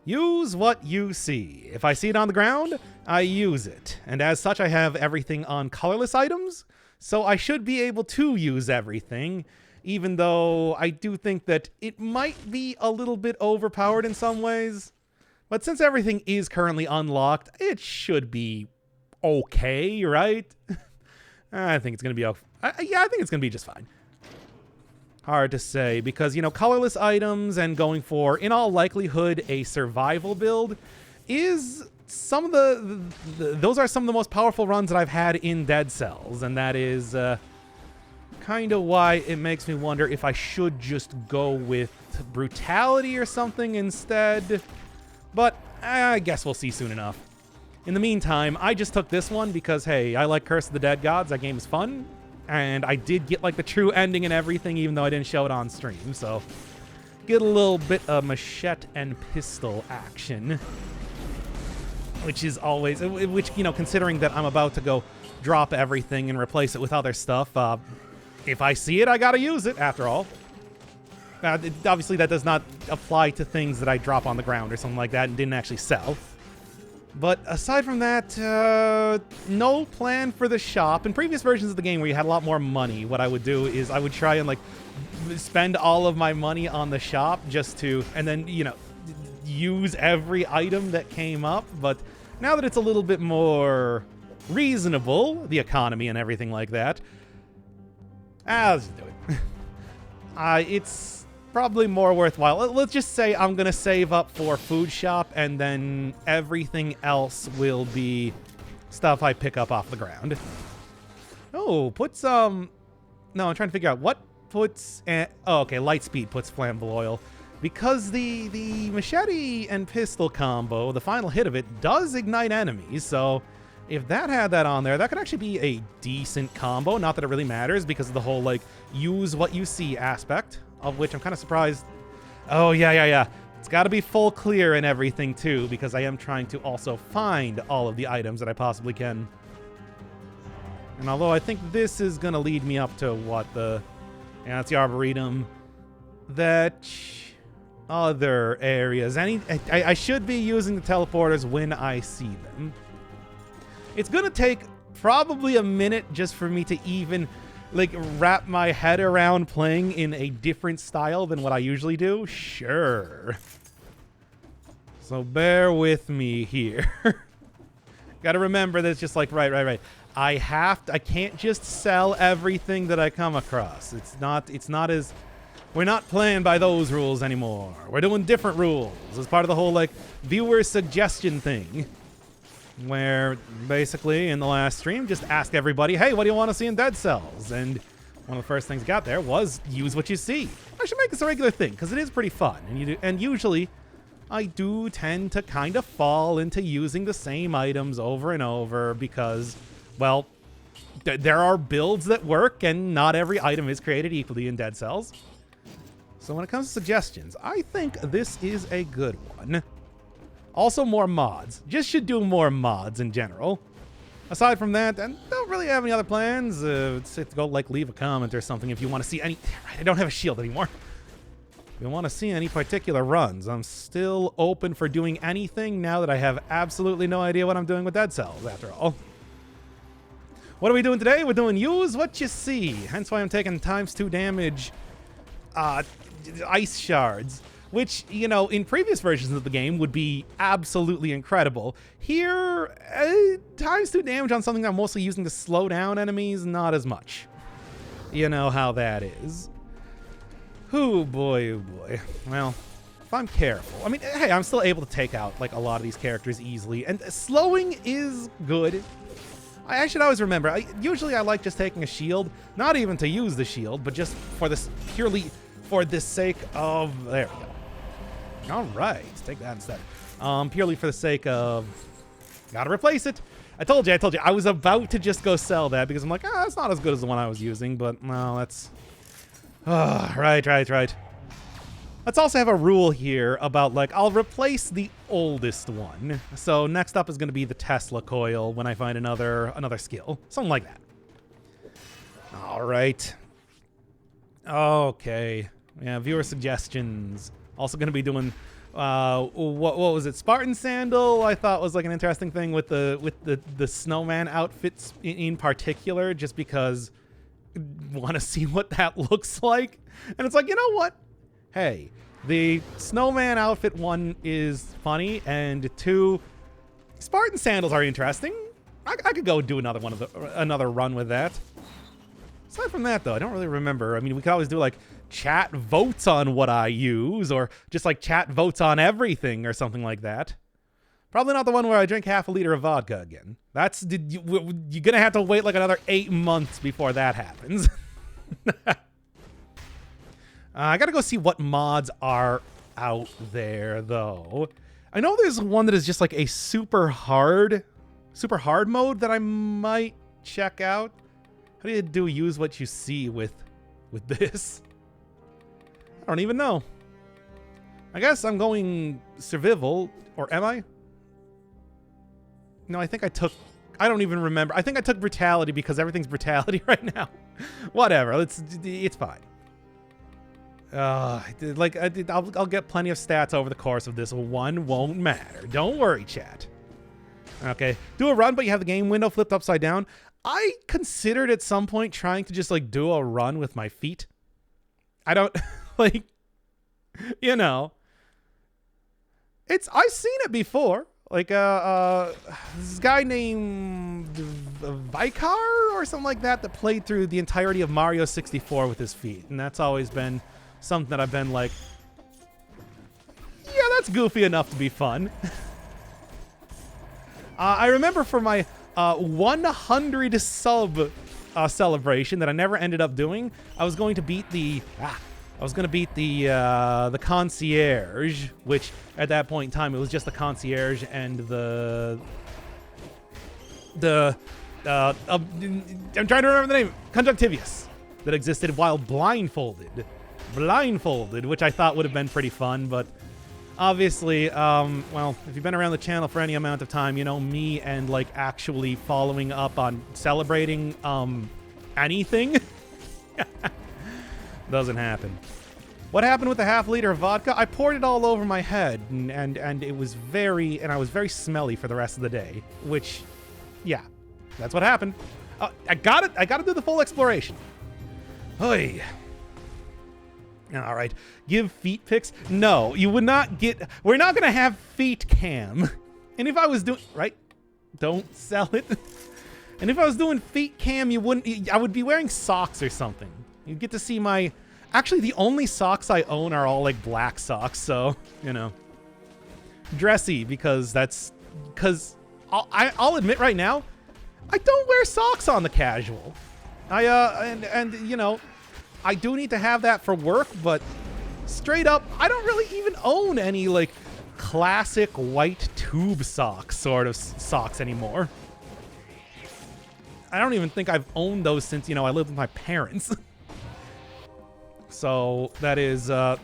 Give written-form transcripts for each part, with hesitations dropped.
Use what you see. If I see it on the ground, I use it. And as such, I have everything on colorless items, so I should be able to use everything, even though I do think that it might be a little bit overpowered in some ways. But since everything is currently unlocked, it should be okay, right? I think it's going to be yeah, I think it's going to be just fine. Hard to say, because, you know, colorless items and going for, in all likelihood, a survival build is some of those are some of the most powerful runs that I've had in Dead Cells, and that is kind of why it makes me wonder if I should just go with brutality or something instead. But I guess we'll see soon enough. In the meantime, I just took this one because, hey, I like Curse of the Dead Gods. That game is fun. And I did get, like, the true ending and everything, even though I didn't show it on stream. So, get a little bit of machete and pistol action. Which is always, which, you know, considering that I'm about to go drop everything and replace it with other stuff, if I see it, I gotta use it, after all. Obviously, that does not apply to things that I drop on the ground or something like that and didn't actually sell. But aside from that, no plan for the shop. In previous versions of the game where you had a lot more money, what I would do is I would try and, like, spend all of my money on the shop just to, and then, you know, use every item that came up. But now that it's a little bit more reasonable, the economy and everything like that, I'll just do it. It's probably more worthwhile. Let's just say I'm going to save up for food shop, and then everything else will be stuff I pick up off the ground. Oh, put some... No, I'm trying to figure out what puts... Oh, okay, light speed puts flammable oil. Because the machete and pistol combo, the final hit of it, does ignite enemies, so if that had that on there, that could actually be a decent combo. Not that it really matters because of the whole, like, use what you see aspect. Of which I'm kind of surprised. Oh, yeah. It's got to be full clear and everything, too, because I am trying to also find all of the items that I possibly can. And although I think this is going to lead me up to what the... Yeah, it's the Arboretum. That... Other areas. I should be using the teleporters when I see them. It's going to take probably a minute just for me to even... like, wrap my head around playing in a different style than what I usually do? Sure. So bear with me here. Gotta remember that it's just like, right. I can't just sell everything that I come across. It's not as... We're not playing by those rules anymore. We're doing different rules as part of the whole, like, viewer suggestion thing. Where basically in the last stream just ask everybody, hey, what do you want to see in Dead Cells? And one of the first things I got there was use what you see. I should make this a regular thing because it is pretty fun. And usually I do tend to kind of fall into using the same items over and over because, well, there are builds that work and not every item is created equally in Dead Cells. So when it comes to suggestions, I think this is a good one. Also, more mods. Just should do more mods in general. Aside from that, I don't really have any other plans. Go, like, leave a comment or something if you want to see any... I don't have a shield anymore. If you want to see any particular runs, I'm still open for doing anything now that I have absolutely no idea what I'm doing with Dead Cells, after all. What are we doing today? We're doing use what you see. Hence why I'm taking ×2 damage ice shards. Which, you know, in previous versions of the game would be absolutely incredible. Here, ×2 damage on something I'm mostly using to slow down enemies, not as much. You know how that is. Oh boy. Well, if I'm careful. I mean, hey, I'm still able to take out, like, a lot of these characters easily. And slowing is good. I should always remember, usually I like just taking a shield. Not even to use the shield, but just for this, purely for the sake of... There we go. All right, let's take that instead. Purely for the sake of... Gotta replace it. I told you. I was about to just go sell that because I'm like, that's not as good as the one I was using, but no, that's... Right. Let's also have a rule here about, like, I'll replace the oldest one. So next up is going to be the Tesla coil when I find another skill. Something like that. All right. Okay. Yeah, viewer suggestions. Also going to be doing What was it? Spartan Sandal, I thought was like an interesting thing with the snowman outfits in particular, just because I want to see what that looks like. And it's like, you know what? Hey, the snowman outfit, one, is funny, and two, Spartan Sandals are interesting. I could go do another run with that. Aside from that, though, I don't really remember. I mean, we could always do like chat votes on what I use, or just like chat votes on everything or something like that. Probably not the one where I drink half a liter of vodka again. You're gonna have to wait like another 8 months before that happens. I gotta go see what mods are out there, though. I know there's one that is just like a super hard mode that I might check out. How do you do use what you see with this? I don't even know. I guess I'm going survival, or am I? No, I think I don't even remember. I think I took brutality because everything's brutality right now. Whatever, it's fine. I'll get plenty of stats over the course of this. One won't matter. Don't worry, chat. Okay, do a run, but you have the game window flipped upside down. I considered at some point trying to just like do a run with my feet. I don't like, you know. I've seen it before. Like this guy named Vicar or something like that played through the entirety of Mario 64 with his feet, and that's always been something that I've been like, yeah, that's goofy enough to be fun. I remember for my 100 sub celebration that I never ended up doing, I was going to beat the concierge, which at that point in time it was just the concierge and the I'm trying to remember the name, conjunctivius, that existed while blindfolded, which I thought would have been pretty fun, but obviously, well, if you've been around the channel for any amount of time, you know me and like actually following up on celebrating anything doesn't happen. What happened with the half liter of vodka? I poured it all over my head, and I was very smelly for the rest of the day, which, yeah, that's what happened. I gotta do the full exploration. Oy. All right, give feet pics. No, you would not get. We're not gonna have feet cam. And if I was doing right, don't sell it. And if I was doing feet cam, you wouldn't. I would be wearing socks or something. You'd get to see my. Actually, the only socks I own are all like black socks, so you know, dressy because I'll admit right now, I don't wear socks on the casual. And you know. I do need to have that for work, but straight up, I don't really even own any, like, classic white tube socks sort of socks anymore. I don't even think I've owned those since, you know, I lived with my parents. So, that is, So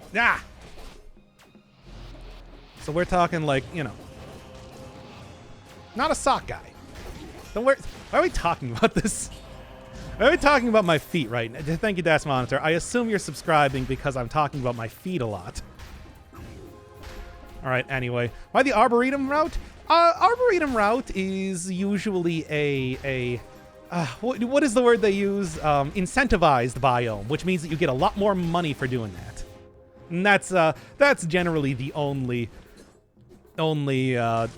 we're talking, like, you know, not a sock guy. Don't worry. Why are we talking about this? Why are we talking about my feet right now? Thank you, Das Monitor. I assume you're subscribing because I'm talking about my feet a lot. All right, anyway. Why the Arboretum route? Arboretum route is usually what is the word they use? Incentivized biome, which means that you get a lot more money for doing that. And that's generally the only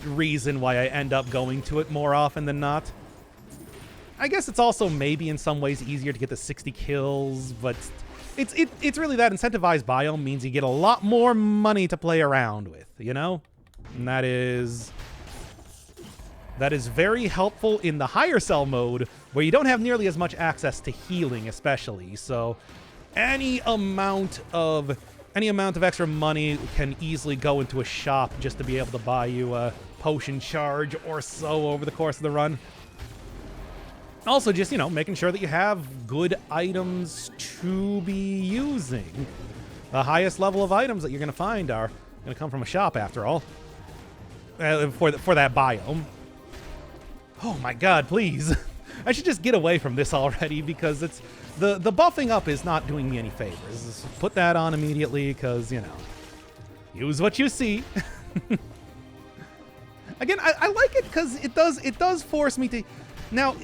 reason why I end up going to it more often than not. I guess it's also maybe in some ways easier to get the 60 kills, but it's really that incentivized biome means you get a lot more money to play around with, you know? And that is very helpful in the higher cell mode where you don't have nearly as much access to healing, especially. So any amount of extra money can easily go into a shop just to be able to buy you a potion charge or so over the course of the run. Also, just, you know, making sure that you have good items to be using. The highest level of items that you're going to find are going to come from a shop, after all. For that biome. Oh my god, please. I should just get away from this already because it's... The buffing up is not doing me any favors. Just put that on immediately because, you know... use what you see. Again, I like it because it does force me to now.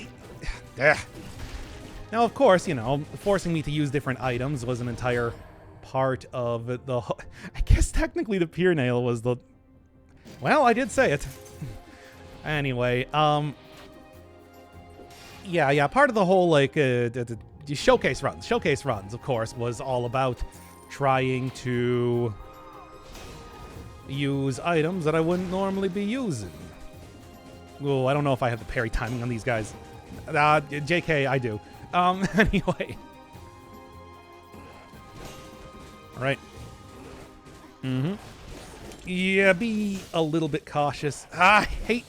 Now, of course, you know, forcing me to use different items was an entire part of the. I guess technically the Pier Nail was the. Well, I did say it. Anyway, yeah, part of the whole like the showcase runs. Showcase runs, of course, was all about trying to use items that I wouldn't normally be using. Oh, I don't know if I have the parry timing on these guys. JK, I do. Anyway. All right. Yeah, be a little bit cautious. I hate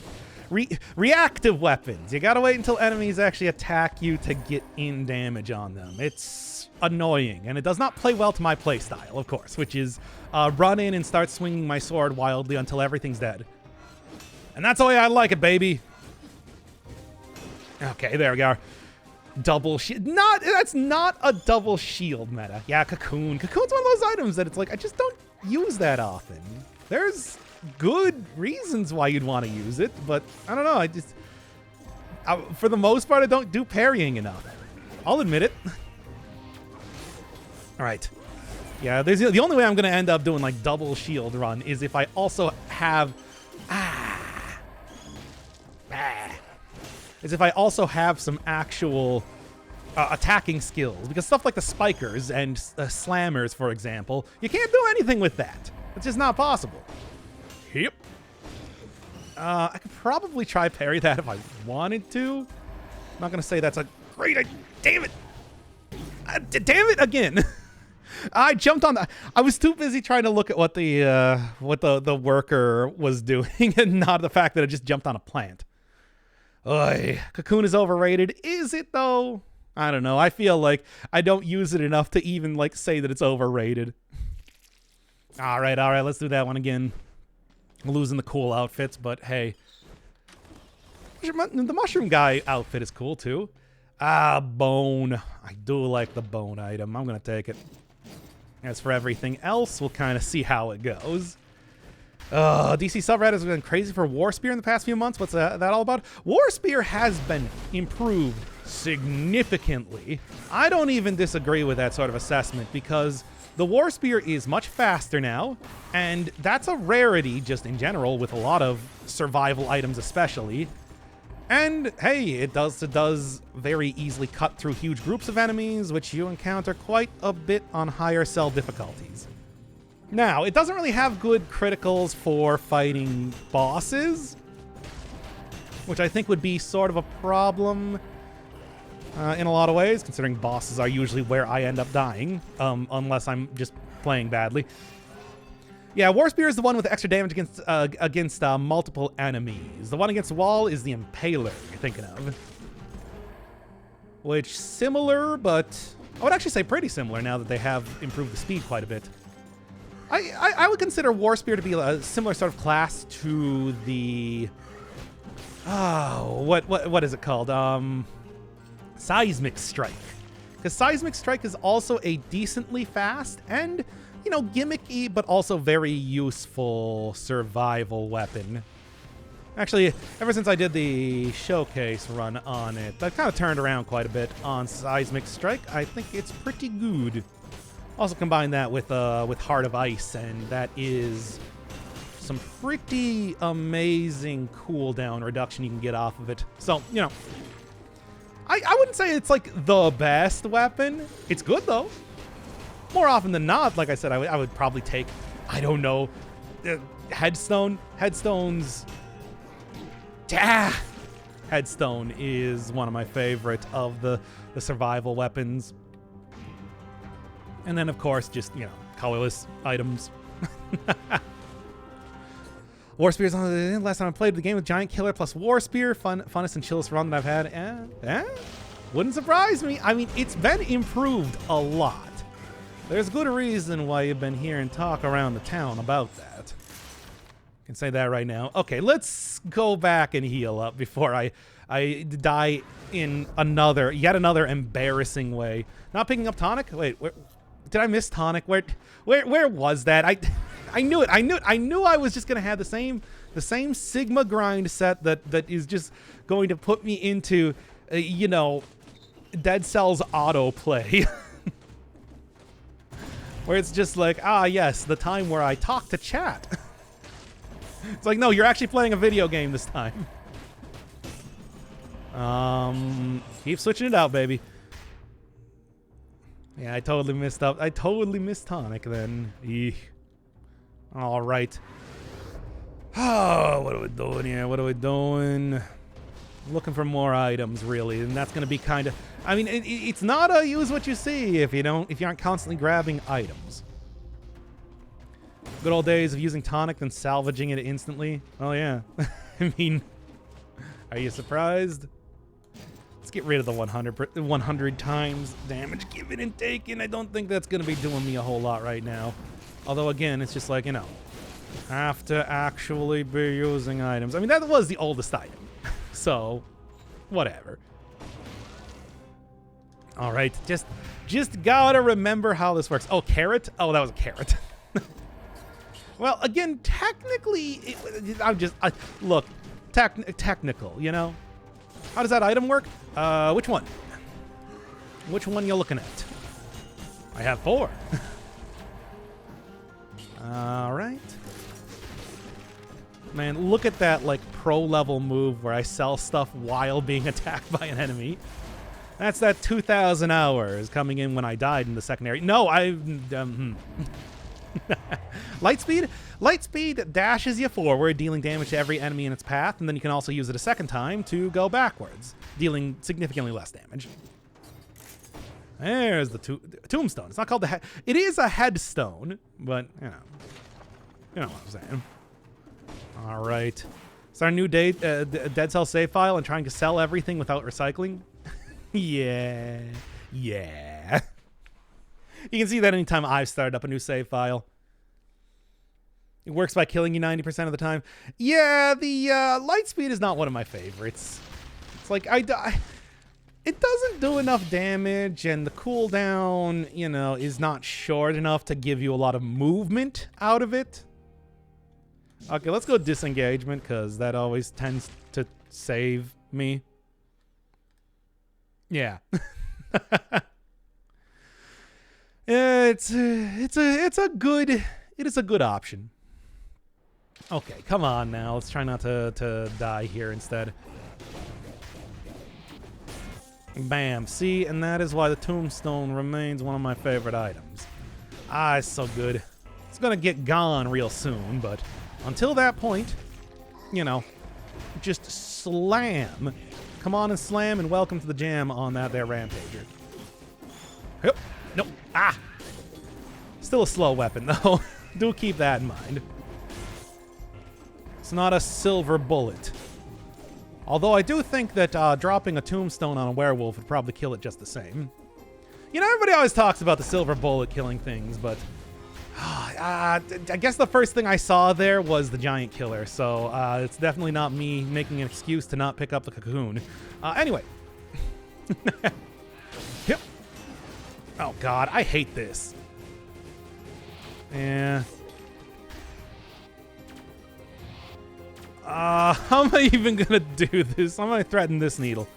reactive weapons. You gotta wait until enemies actually attack you to get in damage on them. It's annoying, and it does not play well to my playstyle, of course, which is run in and start swinging my sword wildly until everything's dead. And that's the way I like it, baby. Okay, there we go. Double shield. That's not a double shield meta. Yeah, Cocoon. Cocoon's one of those items that it's like, I just don't use that often. There's good reasons why you'd want to use it, but I don't know. For the most part, I don't do parrying enough. I'll admit it. All right. Yeah, the only way I'm going to end up doing like double shield run is if I also have some actual attacking skills, because stuff like the spikers and slammers, for example, you can't do anything with that. It's just not possible. Yep. I could probably try parry that if I wanted to. I'm not going to say that's a great idea. Damn it. Damn it again. I jumped on that. I was too busy trying to look at what the worker was doing and not the fact that I just jumped on a plant. Oy, Cocoon is overrated. Is it though? I don't know. I feel like I don't use it enough to even like say that it's overrated. All right. Let's do that one again. I'm losing the cool outfits, but hey. The mushroom guy outfit is cool too. Bone. I do like the bone item. I'm going to take it. As for everything else, we'll kind of see how it goes. DC subreddit has been crazy for War Spear in the past few months. What's that all about? War Spear has been improved significantly. I don't even disagree with that sort of assessment, because the War Spear is much faster now, and that's a rarity just in general with a lot of survival items especially. And hey, it does very easily cut through huge groups of enemies, which you encounter quite a bit on higher cell difficulties. Now, it doesn't really have good criticals for fighting bosses, which I think would be sort of a problem in a lot of ways, considering bosses are usually where I end up dying, unless I'm just playing badly. Yeah, War Spear is the one with extra damage against multiple enemies. The one against the wall is the Impaler you're thinking of. Which, similar, but I would actually say pretty similar now that they have improved the speed quite a bit. I would consider War Spear to be a similar sort of class to the... Oh, what is it called? Seismic Strike. Because Seismic Strike is also a decently fast and, you know, gimmicky, but also very useful survival weapon. Actually, ever since I did the showcase run on it, I've kind of turned around quite a bit on Seismic Strike. I think it's pretty good. Also combine that with Heart of Ice, and that is some pretty amazing cooldown reduction you can get off of it. So, you know, I wouldn't say it's like the best weapon. It's good though. More often than not, like I said, I would probably take, I don't know, Headstone. Headstone is one of my favorite of the survival weapons. And then, of course, just, you know, colorless items. War Spear's on the last time I played the game with Giant Killer plus War Spear. Funnest and chillest run that I've had. Wouldn't surprise me. I mean, it's been improved a lot. There's good reason why you've been hearing talk around the town about that. I can say that right now. Okay, let's go back and heal up before I die in yet another embarrassing way. Not picking up tonic? Wait, did I miss tonic? Where was that? I knew it. I knew I was just gonna have the same Sigma grind set that is just going to put me into, you know, Dead Cells autoplay. Where it's just like, ah, yes, the time where I talk to chat. It's like, no, you're actually playing a video game this time. Keep switching it out, baby. Yeah, I totally missed up. I totally missed Tonic then. Eek. All right. Oh, what are we doing here? What are we doing? Looking for more items, really, and that's going to be kind of. I mean, it's not a use what you see if you aren't constantly grabbing items. Good old days of using Tonic then salvaging it instantly. Oh yeah. I mean, are you surprised? Let's get rid of the 100 times damage given and taken. I don't think that's going to be doing me a whole lot right now. Although, again, it's just like, you know, have to actually be using items. I mean, that was the oldest item. So, whatever. All right, just gotta remember how this works. Oh, carrot? Oh, that was a carrot. Well, again, technically, look, technical, you know? How does that item work? Which one? Which one you looking at? I have 4. All right. Man, look at that, like, pro-level move where I sell stuff while being attacked by an enemy. That's that 2,000 hours coming in when I died in the secondary. No, Lightspeed dashes you forward, dealing damage to every enemy in its path, and then you can also use it a second time to go backwards, dealing significantly less damage. There's the tombstone. It's not called the head. It is a headstone, but, you know what I'm saying. All right. It's our new Dead Cell save file and trying to sell everything without recycling. Yeah. You can see that anytime I've started up a new save file. It works by killing you 90% of the time. Yeah, the Lightspeed is not one of my favorites. It's like, it doesn't do enough damage, and the cooldown, you know, is not short enough to give you a lot of movement out of it. Okay, let's go disengagement, because that always tends to save me. Yeah. It is a good option. Okay, come on now. Let's try not to die here instead. Bam. See, and that is why the tombstone remains one of my favorite items. Ah, it's so good. It's gonna get gone real soon, but until that point, you know, just slam. Come on and slam, and welcome to the jam on that there Rampager. Yep. Nope. Ah! Still a slow weapon, though. Do keep that in mind. It's not a silver bullet. Although I do think that dropping a tombstone on a werewolf would probably kill it just the same. You know, everybody always talks about the silver bullet killing things, but I guess the first thing I saw there was the giant killer, so it's definitely not me making an excuse to not pick up the cocoon. Anyway. Yep. Oh god, I hate this. Yeah. How am I even gonna do this? I'm gonna threaten this needle.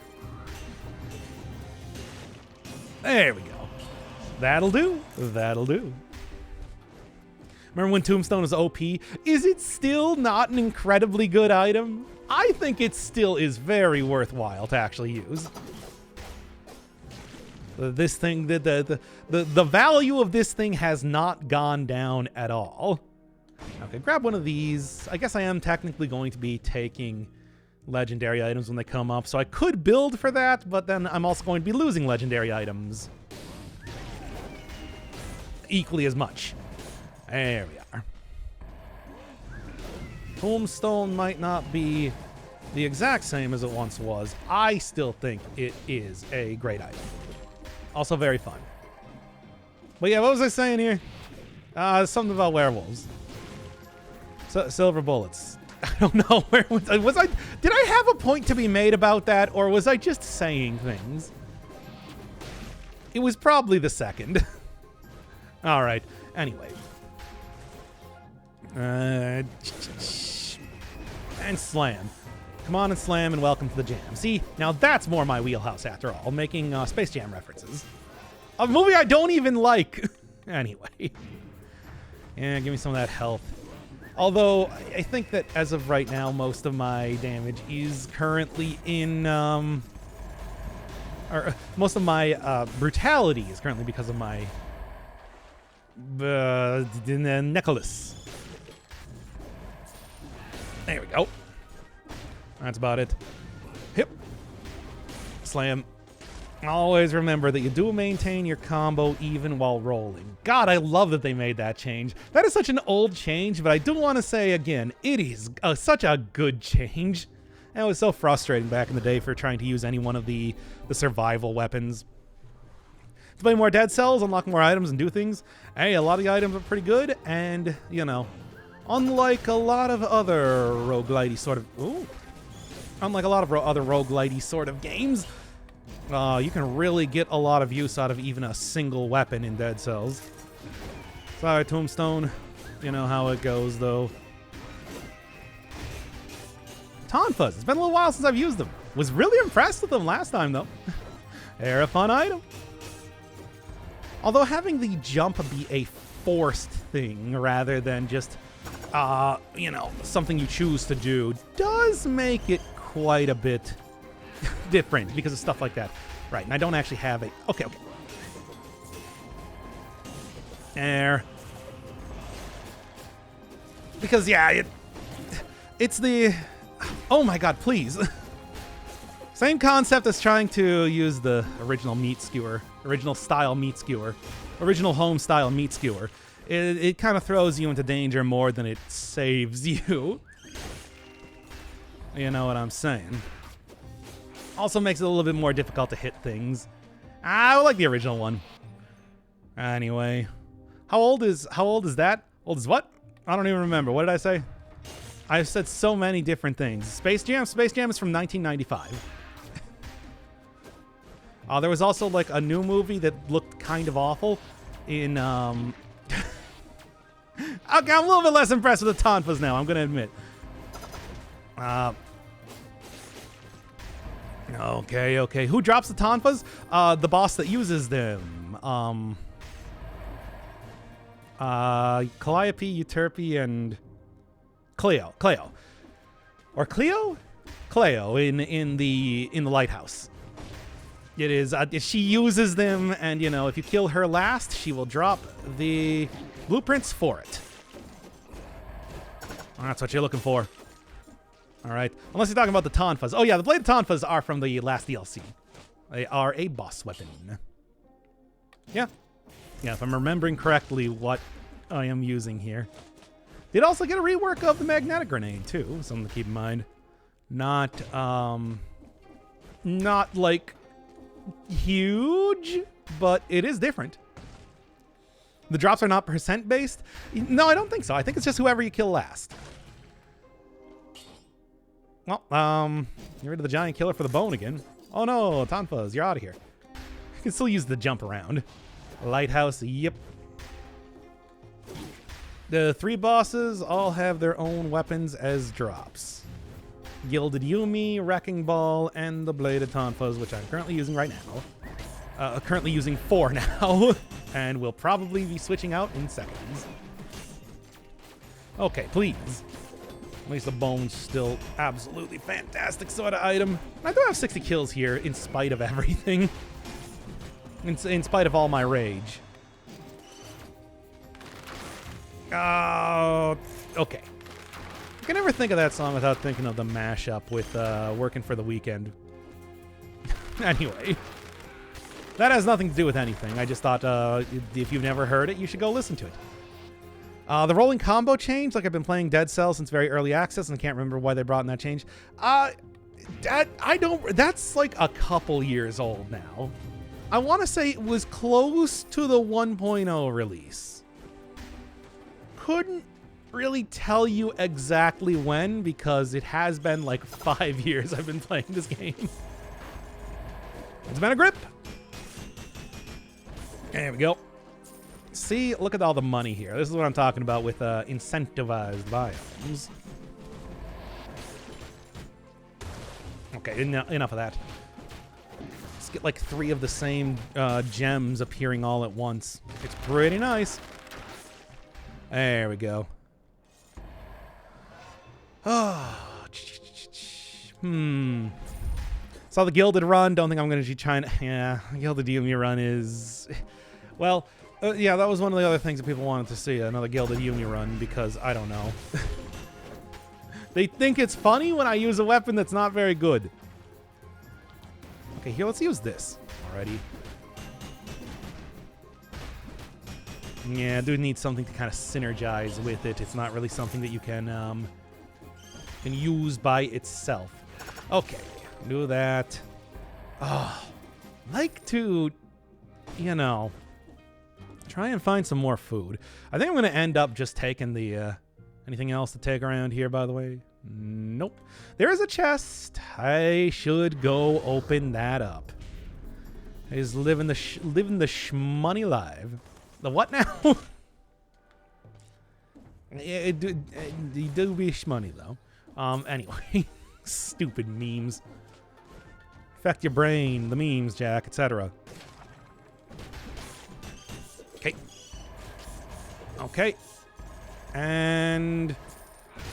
There we go. That'll do. That'll do. Remember when Tombstone was OP? Is it still not an incredibly good item? I think it still is very worthwhile to actually use. This thing, the value of this thing has not gone down at all. Okay, grab one of these. I guess I am technically going to be taking legendary items when they come up, so I could build for that, but then I'm also going to be losing legendary items equally as much. There we are. Tombstone might not be the exact same as it once was. I still think it is a great item. Also very fun. But yeah, what was I saying here? Something about werewolves. Silver bullets. I don't know. Where was I? Did I have a point to be made about that, or was I just saying things? It was probably the second. All right. Anyway. And slam. Come on and slam and welcome to the jam. See, now that's more my wheelhouse after all, making Space Jam references. A movie I don't even like. Anyway. Yeah, give me some of that health. Although, I think that as of right now, most of my damage is currently in, or most of my brutality is currently because of my necklace. There we go. That's about it. Hip. Slam. Always remember that you do maintain your combo even while rolling. God, I love that they made that change. That is such an old change, but I do want to say again, it is such a good change. And it was so frustrating back in the day for trying to use any one of the survival weapons. To play more Dead Cells, unlock more items, and do things. Hey, a lot of the items are pretty good, and, you know, unlike a lot of other roguelite-y sort of... Ooh. Unlike a lot of other roguelite-y sort of games, you can really get a lot of use out of even a single weapon in Dead Cells. Sorry, Tombstone. You know how it goes, though. Tonfas. It's been a little while since I've used them. Was really impressed with them last time, though. They're a fun item. Although having the jump be a forced thing rather than just, you know, something you choose to do does make it quite a bit different because of stuff like that. Right, and I don't actually have a... Okay. There. Because, yeah, it's the... Oh my god, please. Same concept as trying to use the original meat skewer. Original style meat skewer. Original home style meat skewer. It kind of throws you into danger more than it saves you. You know what I'm saying. Also makes it a little bit more difficult to hit things. I like the original one. Anyway. How old is that? Old is what? I don't even remember. What did I say? I've said so many different things. Space Jam? Space Jam is from 1995. There was also like a new movie that looked kind of awful in okay, I'm a little bit less impressed with the Tonfas now, I'm gonna admit. Okay. Who drops the Tonfas? The boss that uses them. Calliope, Euterpe, and Cleo. Or Cleo? Cleo in the lighthouse. It is, she uses them, and, you know, if you kill her last, she will drop the blueprints for it. That's what you're looking for. All right. Unless you're talking about the Tonfas. Oh, yeah, the Bladed Tonfas are from the last DLC. They are a boss weapon. Yeah. Yeah, if I'm remembering correctly what I am using here. Did also get a rework of the magnetic grenade, too. Something to keep in mind. Not like... huge, but it is different. The drops are not percent based. No, I don't think so. I think it's just whoever you kill last. Well, get rid of the giant killer for the bone again. Oh no, Tonfas, you're out of here. You can still use the jump around. Lighthouse, yep. The 3 bosses all have their own weapons as drops. Gilded Yumi, Wrecking Ball, and the Bladed Tonfas, which I'm currently using right now. Currently using 4 now, and will probably be switching out in seconds. Okay, please. At least the bone's still absolutely fantastic sort of item. I do have 60 kills here, in spite of everything. In spite of all my rage. Okay. I can never think of that song without thinking of the mashup with Working for the Weekend. Anyway. That has nothing to do with anything. I just thought if you've never heard it, you should go listen to it. The rolling combo change, like I've been playing Dead Cells since very early access and can't remember why they brought in that change. That's like a couple years old now. I want to say it was close to the 1.0 release. Couldn't really tell you exactly when because it has been like 5 years I've been playing this game. It's been a grip. There we go. See, look at all the money here. This is what I'm talking about with incentivized biomes. Okay, enough of that. Let's get like 3 of the same gems appearing all at once. It's pretty nice. There we go. Oh. Saw the Gilded run. Don't think I'm going to be trying to... Yeah, the Gilded Yumi run is... Well, yeah, that was one of the other things that people wanted to see. Another Gilded Yumi run, because I don't know. They think it's funny when I use a weapon that's not very good. Okay, here, let's use this already. Yeah, dude needs something to kind of synergize with it. It's not really something that you can use by itself. Okay, do that. Oh, like to, you know, try and find some more food. I think I'm going to end up just taking the, anything else to take around here, by the way? Nope. There is a chest. I should go open that up. He's living the shmoney life. The what now? It do be shmoney, though. Anyway. Stupid memes. Affect your brain, the memes, Jack, etc. Okay. Okay. And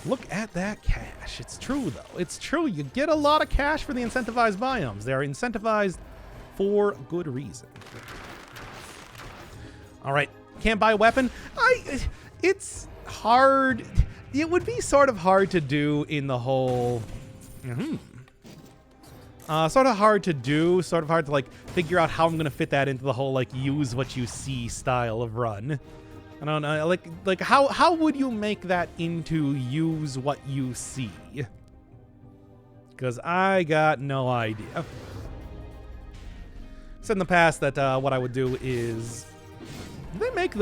look at that cash. It's true, though. It's true. You get a lot of cash for the incentivized biomes. They are incentivized for good reason. All right. Can't buy a weapon. It's hard. It would be sort of hard to do in the whole... sort of hard to do, sort of hard to, like, figure out how I'm going to fit that into the whole, like, use what you see style of run. I don't know, like how would you make that into use what you see? Because I got no idea. Said in the past that what I would do is... Did they make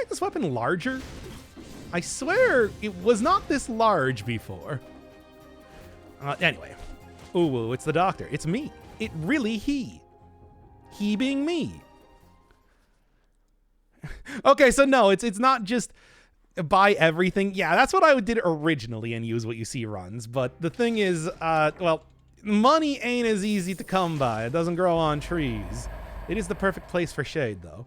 this weapon larger? I swear it was not this large before. Anyway. Ooh, it's the doctor. It's me. It really he. He being me. Okay, so no, it's not just buy everything. Yeah, that's what I did originally and use what you see runs. But the thing is, well, money ain't as easy to come by. It doesn't grow on trees. It is the perfect place for shade, though.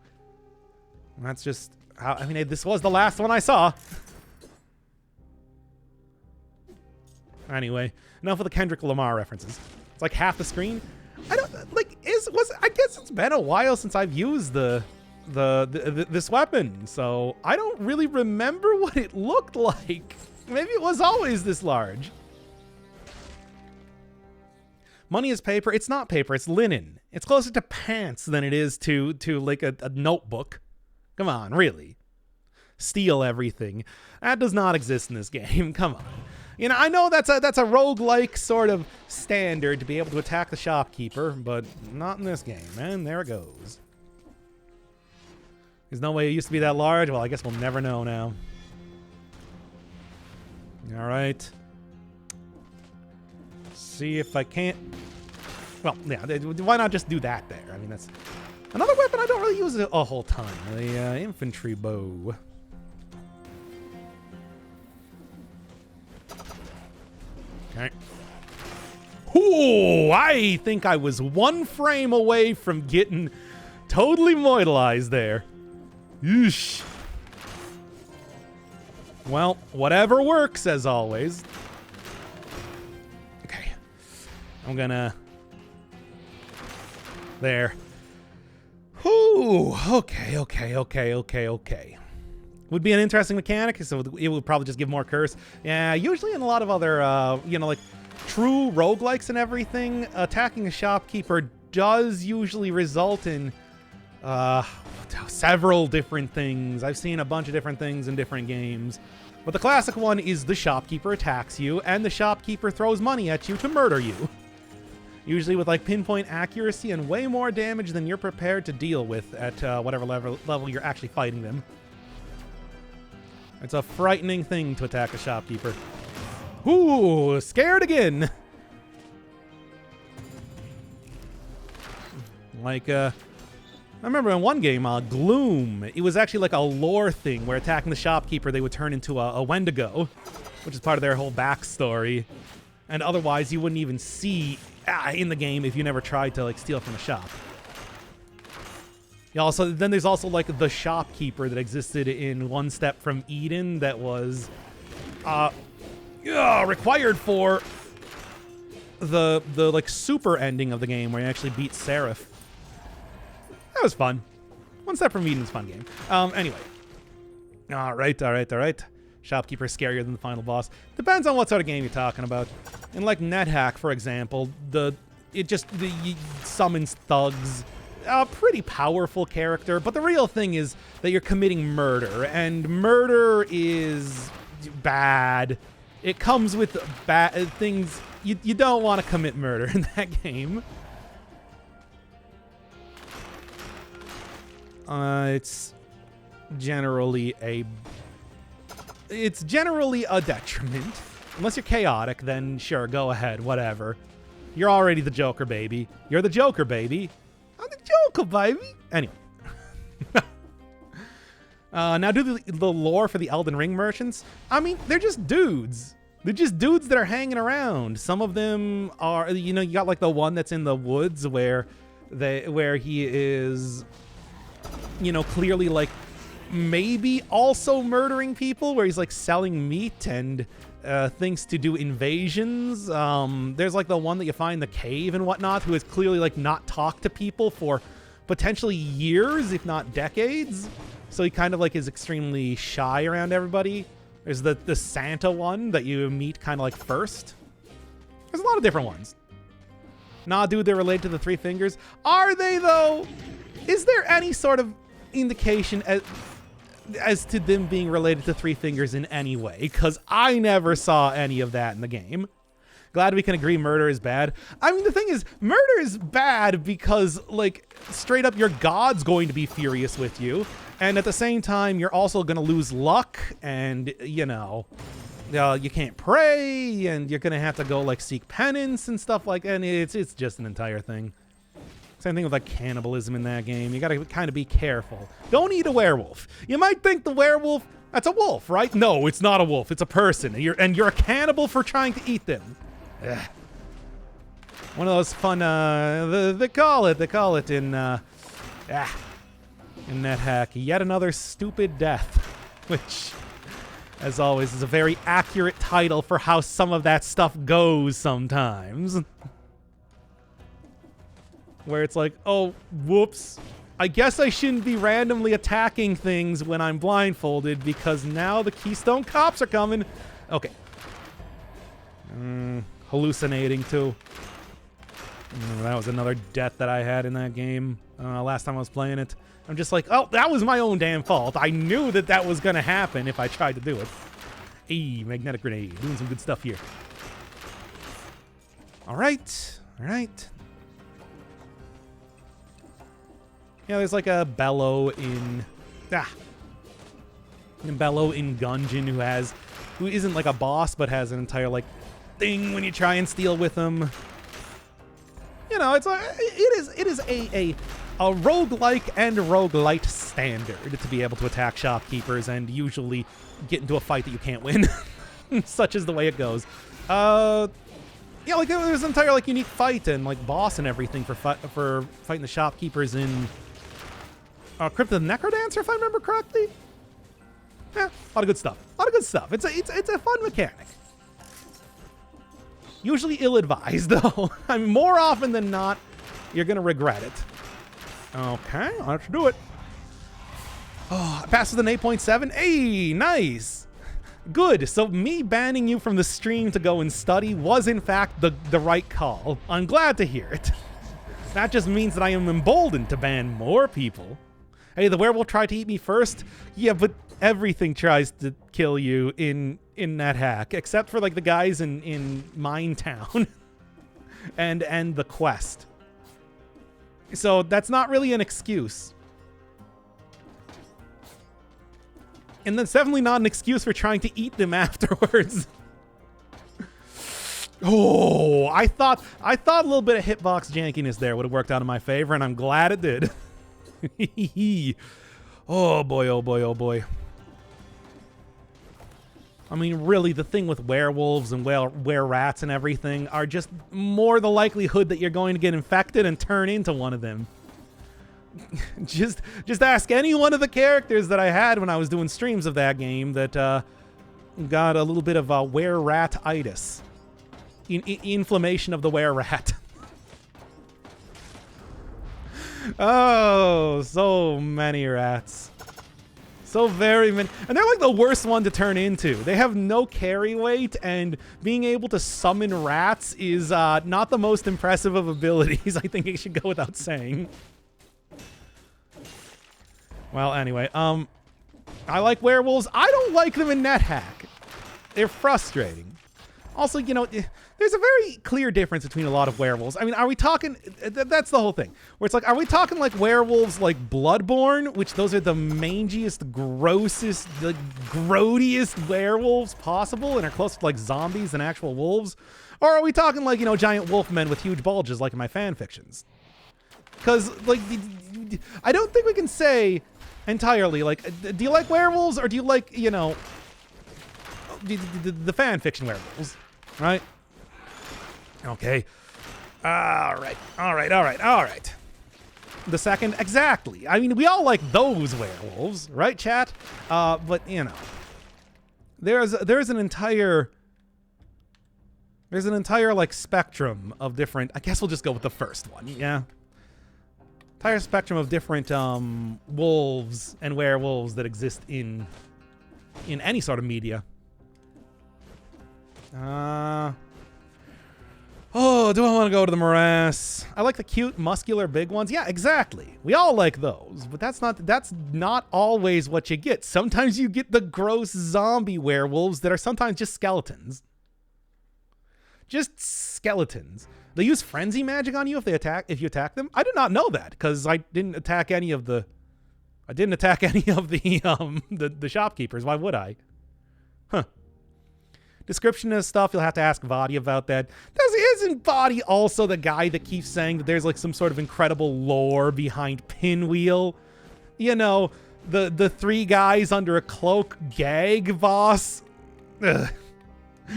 And that's just how, I mean, this was the last one I saw. Anyway, enough of the Kendrick Lamar references. It's like half the screen. I don't like I guess it's been a while since I've used this weapon, so I don't really remember what it looked like. Maybe it was always this large. Money is paper. It's not paper. It's linen. It's closer to pants than it is to like a notebook. Come on, really. Steal everything. That does not exist in this game. Come on. You know, I know that's a roguelike sort of standard to be able to attack the shopkeeper, but not in this game, man. There it goes. There's no way it used to be that large. Well, I guess we'll never know now. All right. See if I can't... Well, yeah, why not just do that there? I mean, that's another weapon I don't really use a whole ton. The infantry bow. Okay. Ooh, I think I was one frame away from getting totally moidalized there. Yeesh. Well, whatever works, as always. Okay. I'm gonna... There. Ooh, okay. Would be an interesting mechanic, so it would probably just give more curse. Yeah, usually in a lot of other, you know, like true roguelikes and everything, attacking a shopkeeper does usually result in several different things. I've seen a bunch of different things in different games. But the classic one is the shopkeeper attacks you, and the shopkeeper throws money at you to murder you. Usually with like pinpoint accuracy and way more damage than you're prepared to deal with at whatever level you're actually fighting them. It's a frightening thing to attack a shopkeeper. Ooh, scared again. Like, I remember in one game, Gloom, it was actually like a lore thing where attacking the shopkeeper, they would turn into a Wendigo, which is part of their whole backstory. And otherwise, you wouldn't even see in the game if you never tried to like steal from the shop. Then there's also like the shopkeeper that existed in One Step from Eden that was required for the like super ending of the game where you actually beat Seraph. That was fun. One Step from Eden's a fun game. Anyway. All right. Shopkeeper's scarier than the final boss. Depends on what sort of game you're talking about. In like NetHack, for example, it summons thugs. A pretty powerful character, but the real thing is that you're committing murder, and murder is bad. It comes with bad things. You don't want to commit murder in that game. It's generally a detriment. Unless you're chaotic, then sure, go ahead, whatever. You're already the Joker, baby. You're the Joker, baby. I'm the Joker, baby. Anyway. Now do the lore for the Elden Ring merchants. I mean, they're just dudes. They're just dudes that are hanging around. Some of them are, you got like the one that's in the woods where he is, clearly like maybe also murdering people, where he's like selling meat and things to do invasions. There's like the one that you find in the cave and whatnot, who has clearly like not talked to people for potentially years, if not decades. So he kind of like is extremely shy around everybody. There's the Santa one that you meet kind of like first. There's a lot of different ones. Nah, dude, they're related to the Three Fingers. Are they though? Is there any sort of indication as to them being related to Three Fingers in any way? Because I never saw any of that in the game. Glad we can agree murder is bad. I mean, the thing is, murder is bad because, like, straight up your god's going to be furious with you. And at the same time, you're also going to lose luck and, you can't pray and you're going to have to go, like, seek penance and stuff like that. And it's just an entire thing. Same thing with like cannibalism in that game. You gotta kind of be careful. Don't eat a werewolf. You might think the werewolf, that's a wolf, right? No, it's not a wolf. It's a person. And you're a cannibal for trying to eat them. Ugh. One of those fun, they call it in NetHack, yet another stupid death, which, as always, is a very accurate title for how some of that stuff goes sometimes. Where it's like, oh, whoops. I guess I shouldn't be randomly attacking things when I'm blindfolded because now the Keystone Cops are coming. Okay. Hallucinating, too. That was another death that I had in that game last time I was playing it. I'm just like, oh, that was my own damn fault. I knew that was going to happen if I tried to do it. Hey, magnetic grenade. Doing some good stuff here. All right. There's like a Bellow in Gungeon who isn't like a boss, but has an entire like thing when you try and steal with him. It is a roguelike and roguelite standard to be able to attack shopkeepers and usually get into a fight that you can't win. Such is the way it goes. There's an entire like unique fight and like boss and everything for fighting the shopkeepers in Crypt of the Necrodancer, if I remember correctly. Yeah, a lot of good stuff. It's a fun mechanic. Usually ill-advised, though. I mean, more often than not, you're going to regret it. Okay, let's do it. Oh, I passed with an 8.7. Hey, nice. Good. So me banning you from the stream to go and study was, in fact, the right call. I'm glad to hear it. That just means that I am emboldened to ban more people. Hey, the werewolf tried to eat me first. Yeah, but everything tries to kill you in NetHack, except for like the guys in Mine Town and the quest. So that's not really an excuse. And that's definitely not an excuse for trying to eat them afterwards. Oh, I thought a little bit of hitbox jankiness there would have worked out in my favor, and I'm glad it did. Oh boy, oh boy, oh boy. I mean, really, the thing with werewolves and were-rats and everything are just more the likelihood that you're going to get infected and turn into one of them. just ask any one of the characters that I had when I was doing streams of that game that got a little bit of were-rat-itis. Inflammation of the were-rat. Oh, so many rats. So very many. And they're like the worst one to turn into. They have no carry weight, and being able to summon rats is not the most impressive of abilities. I think it should go without saying. Well, anyway, I like werewolves. I don't like them in NetHack. They're frustrating. Also, you know, there's a very clear difference between a lot of werewolves. I mean, are we talking... That's the whole thing. Where it's like, are we talking like werewolves like Bloodborne, which those are the mangiest, grossest, the grodiest werewolves possible and are closer to like zombies than actual wolves? Or are we talking like, you know, giant wolfmen with huge bulges like in my fan fictions? Because, like, I don't think we can say entirely, like, do you like werewolves or do you like, you know, the fan fiction werewolves, right? Okay. All right. The second, exactly. I mean, we all like those werewolves, right, chat? But, you know, there's an entire like spectrum of different, I guess we'll just go with the first one, yeah? Entire spectrum of different wolves and werewolves that exist in any sort of media. Oh, do I want to go to the morass? I like the cute, muscular, big ones. Yeah, exactly. We all like those, but that's not always what you get. Sometimes you get the gross zombie werewolves that are sometimes just skeletons. Just skeletons. They use frenzy magic on you if you attack them. I did not know that because I didn't attack any of the the shopkeepers. Why would I? Huh. Description of stuff, you'll have to ask Vadi about that. Isn't Vadi also the guy that keeps saying that there's like some sort of incredible lore behind Pinwheel? You know, the three guys under a cloak gag boss? Ugh.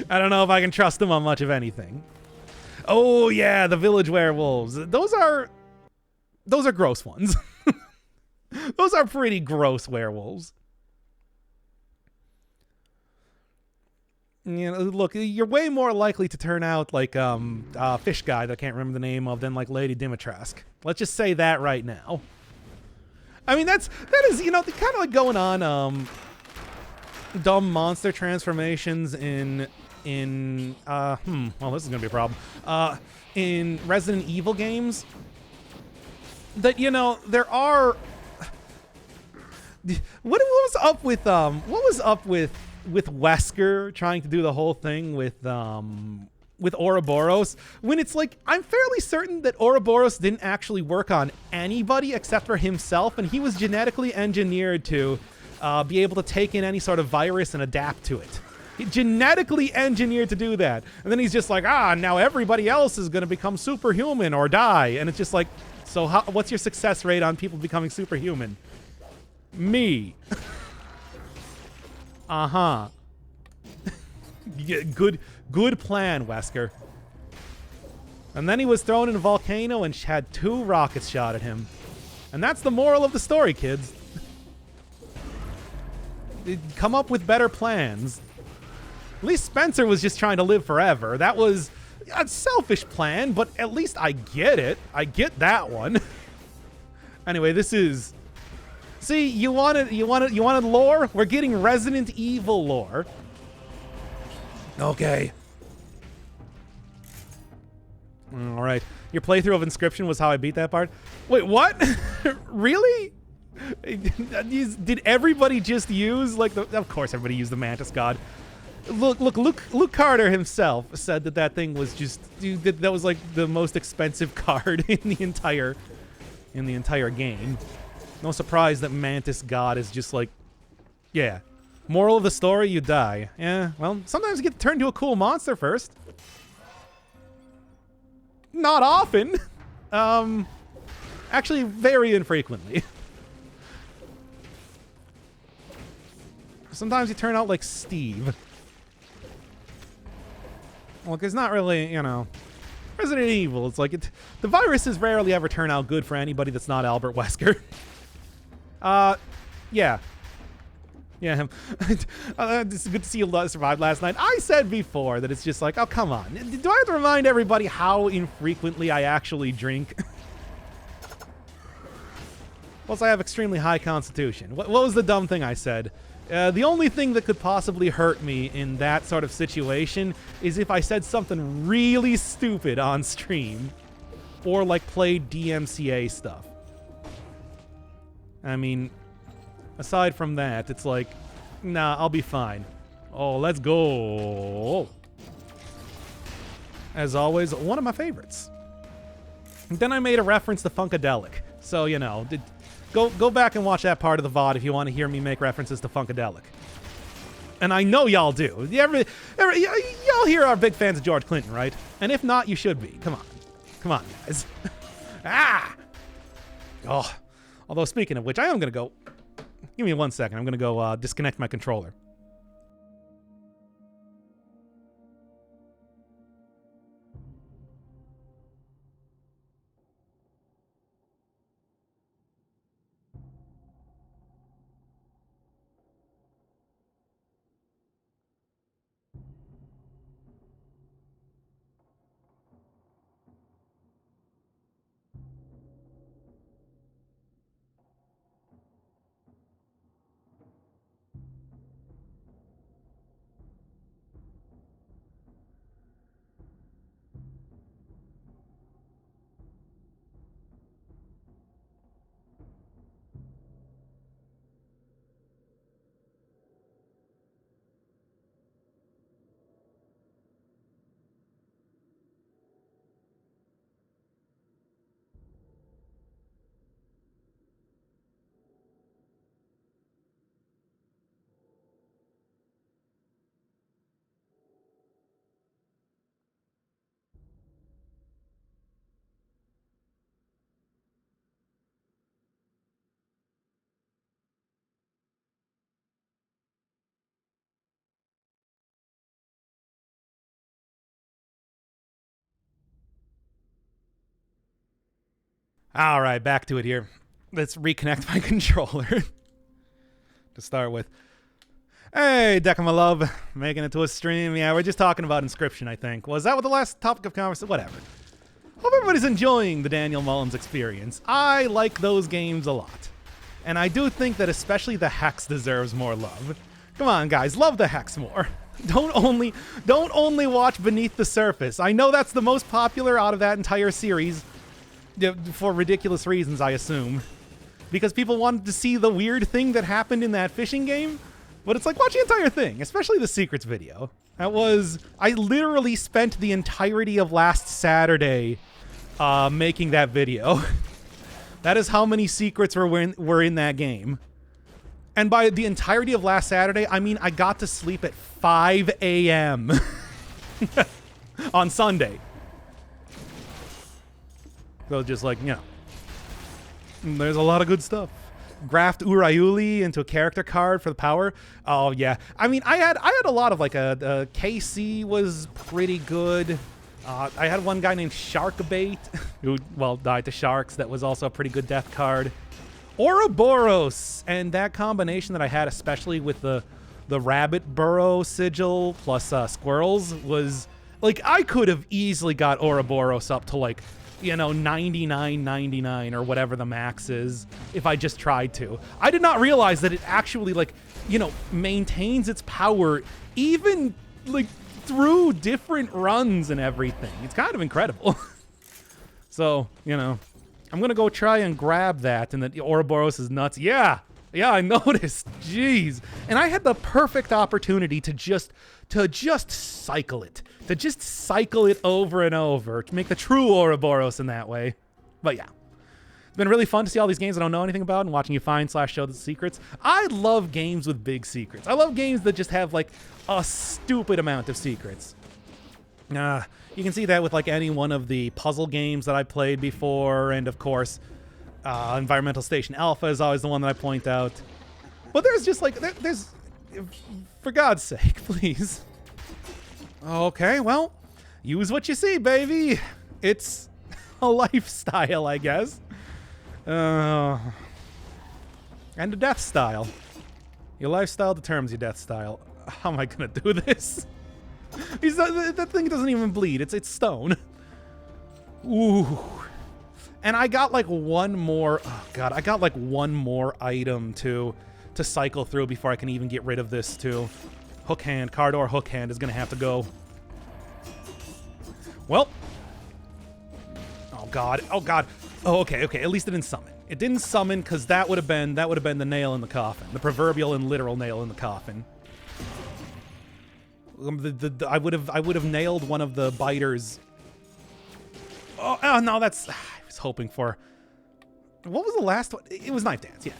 I don't know if I can trust them on much of anything. Oh yeah, the village werewolves. Those are gross ones. Those are pretty gross werewolves. You know, look, you're way more likely to turn out like fish guy that I can't remember the name of than like Lady Dimitrescu. Let's just say that right now. I mean, that is, you know, kind of like going on dumb monster transformations in well, this is gonna be a problem. In Resident Evil games, that, you know, there are. What was up with Wesker trying to do the whole thing with Ouroboros, when it's like, I'm fairly certain that Ouroboros didn't actually work on anybody except for himself, and he was genetically engineered to be able to take in any sort of virus and adapt to it. He genetically engineered to do that. And then he's just like, now everybody else is going to become superhuman or die. And it's just like, so what's your success rate on people becoming superhuman? Me. Uh-huh. Good plan, Wesker. And then he was thrown in a volcano and had 2 rockets shot at him. And that's the moral of the story, kids. Come up with better plans. At least Spencer was just trying to live forever. That was a selfish plan, but at least I get it. I get that one. Anyway, this is... See, you wanted lore? We're getting Resident Evil lore. Okay. All right. Your playthrough of Inscription was how I beat that part? Wait, what? Really? Did everybody just use, like, of course everybody used the Mantis God. Luke Carter himself said that thing was just, dude, that was like the most expensive card in the entire game. No surprise that Mantis God is just like, yeah. Moral of the story, you die. Yeah, well, sometimes you get turned into a cool monster first. Not often. Actually, very infrequently. Sometimes you turn out like Steve. Look, it's not really, you know, Resident Evil. It's like the viruses rarely ever turn out good for anybody that's not Albert Wesker. Yeah. Yeah, him. It's good to see you survive last night. I said before that it's just like, oh, come on. Do I have to remind everybody how infrequently I actually drink? Plus, I have extremely high constitution. What was the dumb thing I said? The only thing that could possibly hurt me in that sort of situation is if I said something really stupid on stream or, like, played DMCA stuff. I mean, aside from that, it's like, nah, I'll be fine. Oh, let's go. As always, one of my favorites. And then I made a reference to Funkadelic. So, you know, go back and watch that part of the VOD if you want to hear me make references to Funkadelic. And I know y'all do. Y'all here are big fans of George Clinton, right? And if not, you should be. Come on. Come on, guys. Ah! Oh. Although, speaking of which, I am going to go... Give me 1 second. I'm going to go disconnect my controller. All right, back to it here. Let's reconnect my controller to start with. Hey, Deca, my love. Making it to a stream. Yeah, we're just talking about Inscription, I think. Was that what the last topic of conversation? Whatever. Hope everybody's enjoying the Daniel Mullins experience. I like those games a lot. And I do think that especially the Hex deserves more love. Come on, guys. Love the Hex more. Don't only watch Beneath the Surface. I know that's the most popular out of that entire series. For ridiculous reasons, I assume. Because people wanted to see the weird thing that happened in that fishing game. But it's like, watch the entire thing, especially the secrets video. I literally spent the entirety of last Saturday making that video. That is how many secrets were in that game. And by the entirety of last Saturday, I mean I got to sleep at 5 a.m. on Sunday. So just like, you know, there's a lot of good stuff. Graphed Urayuli into a character card for the power. Oh yeah, I mean I had a lot of like a KC was pretty good. I had one guy named Sharkbait who died to sharks. That was also a pretty good death card. Ouroboros, and that combination that I had, especially with the rabbit burrow sigil plus squirrels, was like I could have easily got Ouroboros up to like, you know, 99.99 or whatever the max is if I just tried to. I did not realize that it actually, like, you know, maintains its power even like through different runs and everything. It's kind of incredible. So, you know, I'm gonna go try and grab that, and the Ouroboros is nuts. Yeah, I noticed. Jeez. And I had the perfect opportunity to just cycle it. To just cycle it over and over. To make the true Ouroboros in that way. But yeah. It's been really fun to see all these games I don't know anything about and watching you find/show the secrets. I love games with big secrets. I love games that just have like a stupid amount of secrets. You can see that with like any one of the puzzle games that I played before, and of course, Environmental Station Alpha is always the one that I point out. But there's just like, there's For God's sake, please. Okay, well, use what you see, baby. It's a lifestyle, I guess. And a death style. Your lifestyle determines your death style. How am I gonna do this? That thing doesn't even bleed. It's stone. Ooh. And I got like one more. Oh god, I got like one more item to cycle through before I can even get rid of this too. Hook hand, Cardor hook hand is gonna have to go. Well. Oh god. Oh god. Oh okay. At least it didn't summon. It didn't summon because that would have been the nail in the coffin, the proverbial and literal nail in the coffin. I would have nailed one of the biters. Oh no, that's I was hoping for. What was the last one? It was Knife Dance, yeah.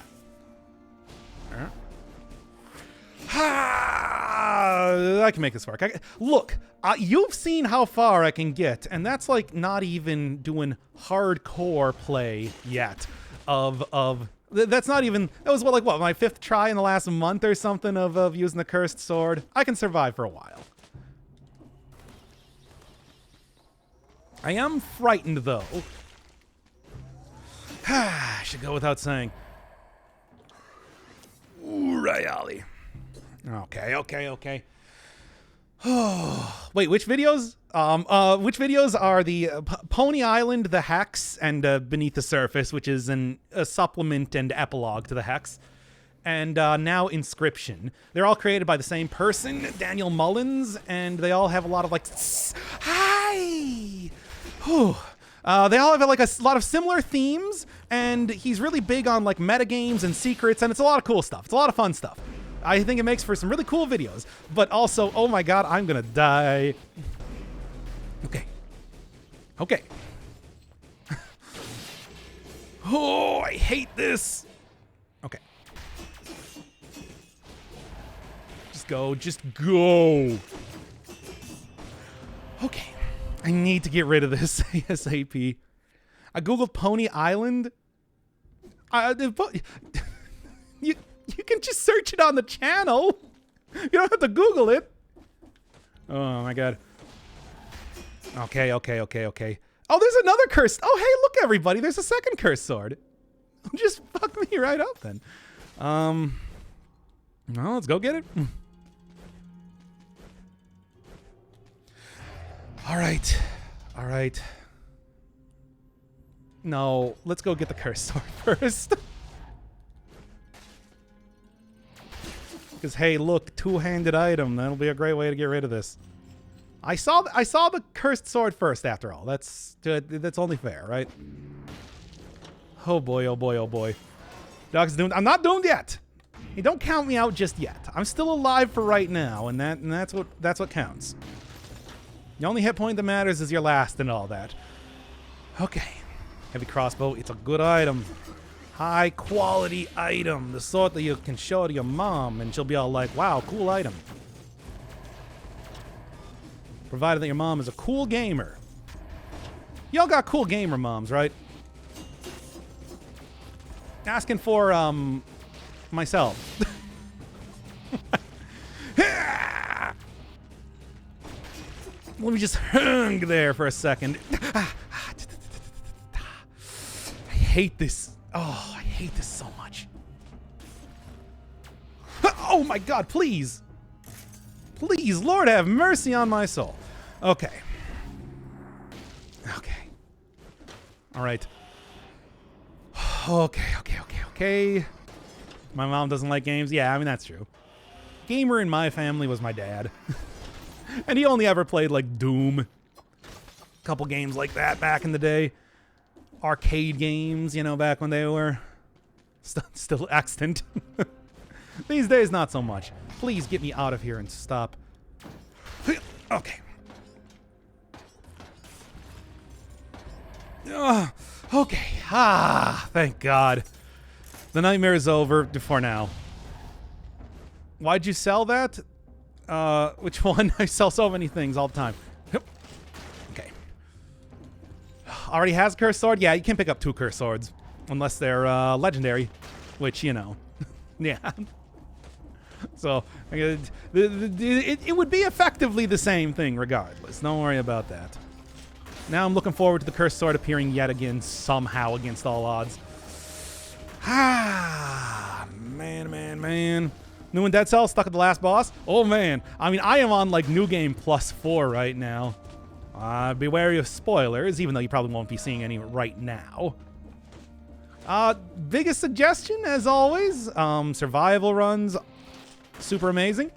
I can make this work. Look, you've seen how far I can get, and that's like not even doing hardcore play yet. That's not even. That was what my 5th try in the last month or something of using the cursed sword. I can survive for a while. I am frightened though. I should go without saying. Ooh, Rayali. Okay. Wait, which videos? Which videos are the Pony Island, the Hex, and Beneath the Surface, which is a supplement and epilogue to the Hex, and now Inscription. They're all created by the same person, Daniel Mullins, and they all have a lot of like, hi. Whew. They all have like a lot of similar themes, and he's really big on like metagames and secrets, and it's a lot of cool stuff. It's a lot of fun stuff. I think it makes for some really cool videos, but also, oh my god, I'm gonna die. Okay. Oh, I hate this. Okay. Just go. Okay. I need to get rid of this ASAP. I googled Pony Island. You can just search it on the channel. You don't have to Google it. Oh my god. Okay. Oh, there's another cursed. Oh, hey, look, everybody. There's a second cursed sword. Just fuck me right up then. Well, let's go get it. All right. No, let's go get the cursed sword first. Because hey, look, two-handed item. That'll be a great way to get rid of this. I saw the cursed sword first. After all, that's only fair, right? Oh boy. Dog's doomed. I'm not doomed yet. Hey, don't count me out just yet. I'm still alive for right now, and that's what counts. The only hit point that matters is your last and all that. Okay. Heavy crossbow. It's a good item. High quality item. The sort that you can show to your mom and she'll be all like, wow, cool item. Provided that your mom is a cool gamer. Y'all got cool gamer moms, right? Asking for, myself. Let me just hang there for a second. I hate this. Oh, I hate this so much. Oh my god, please. Please, Lord have mercy on my soul. Okay. All right. Okay. My mom doesn't like games. Yeah, I mean, that's true. Gamer in my family was my dad. And he only ever played, like, Doom. A couple games like that back in the day. Arcade games, you know, back when they were still extant. These days, not so much. Please get me out of here and stop. Okay. Okay. Thank God. The nightmare is over for now. Why'd you sell that? Which one? I sell so many things all the time. Okay. Already has cursed sword? Yeah, you can pick up 2 cursed swords. Unless they're, legendary. Which, you know. Yeah. So it would be effectively the same thing regardless. Don't worry about that. Now I'm looking forward to the Cursed Sword appearing yet again somehow against all odds. Ah, man. New and Dead Cell stuck at the last boss. Oh, man. I mean, I am on, like, New Game +4 right now. Be wary of spoilers, even though you probably won't be seeing any right now. Biggest suggestion, as always, survival runs, super amazing.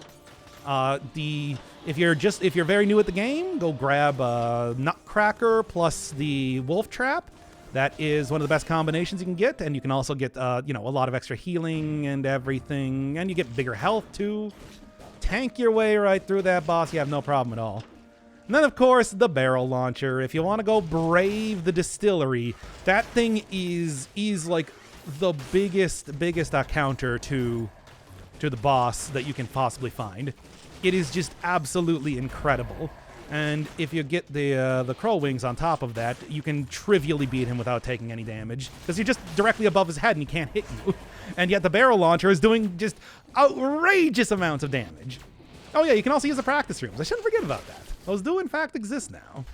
If you're very new at the game, go grab Nutcracker plus the Wolf Trap. That is one of the best combinations you can get, and you can also get a lot of extra healing and everything, and you get bigger health too. Tank your way right through that boss, you have no problem at all. And then, of course, the barrel launcher. If you want to go brave the distillery, that thing is like the biggest counter to the boss that you can possibly find. It is just absolutely incredible. And if you get the crow wings on top of that, you can trivially beat him without taking any damage, because you're just directly above his head and he can't hit you. And yet the barrel launcher is doing just outrageous amounts of damage. Oh yeah, you can also use the practice rooms. I shouldn't forget about that. Those do in fact exist now.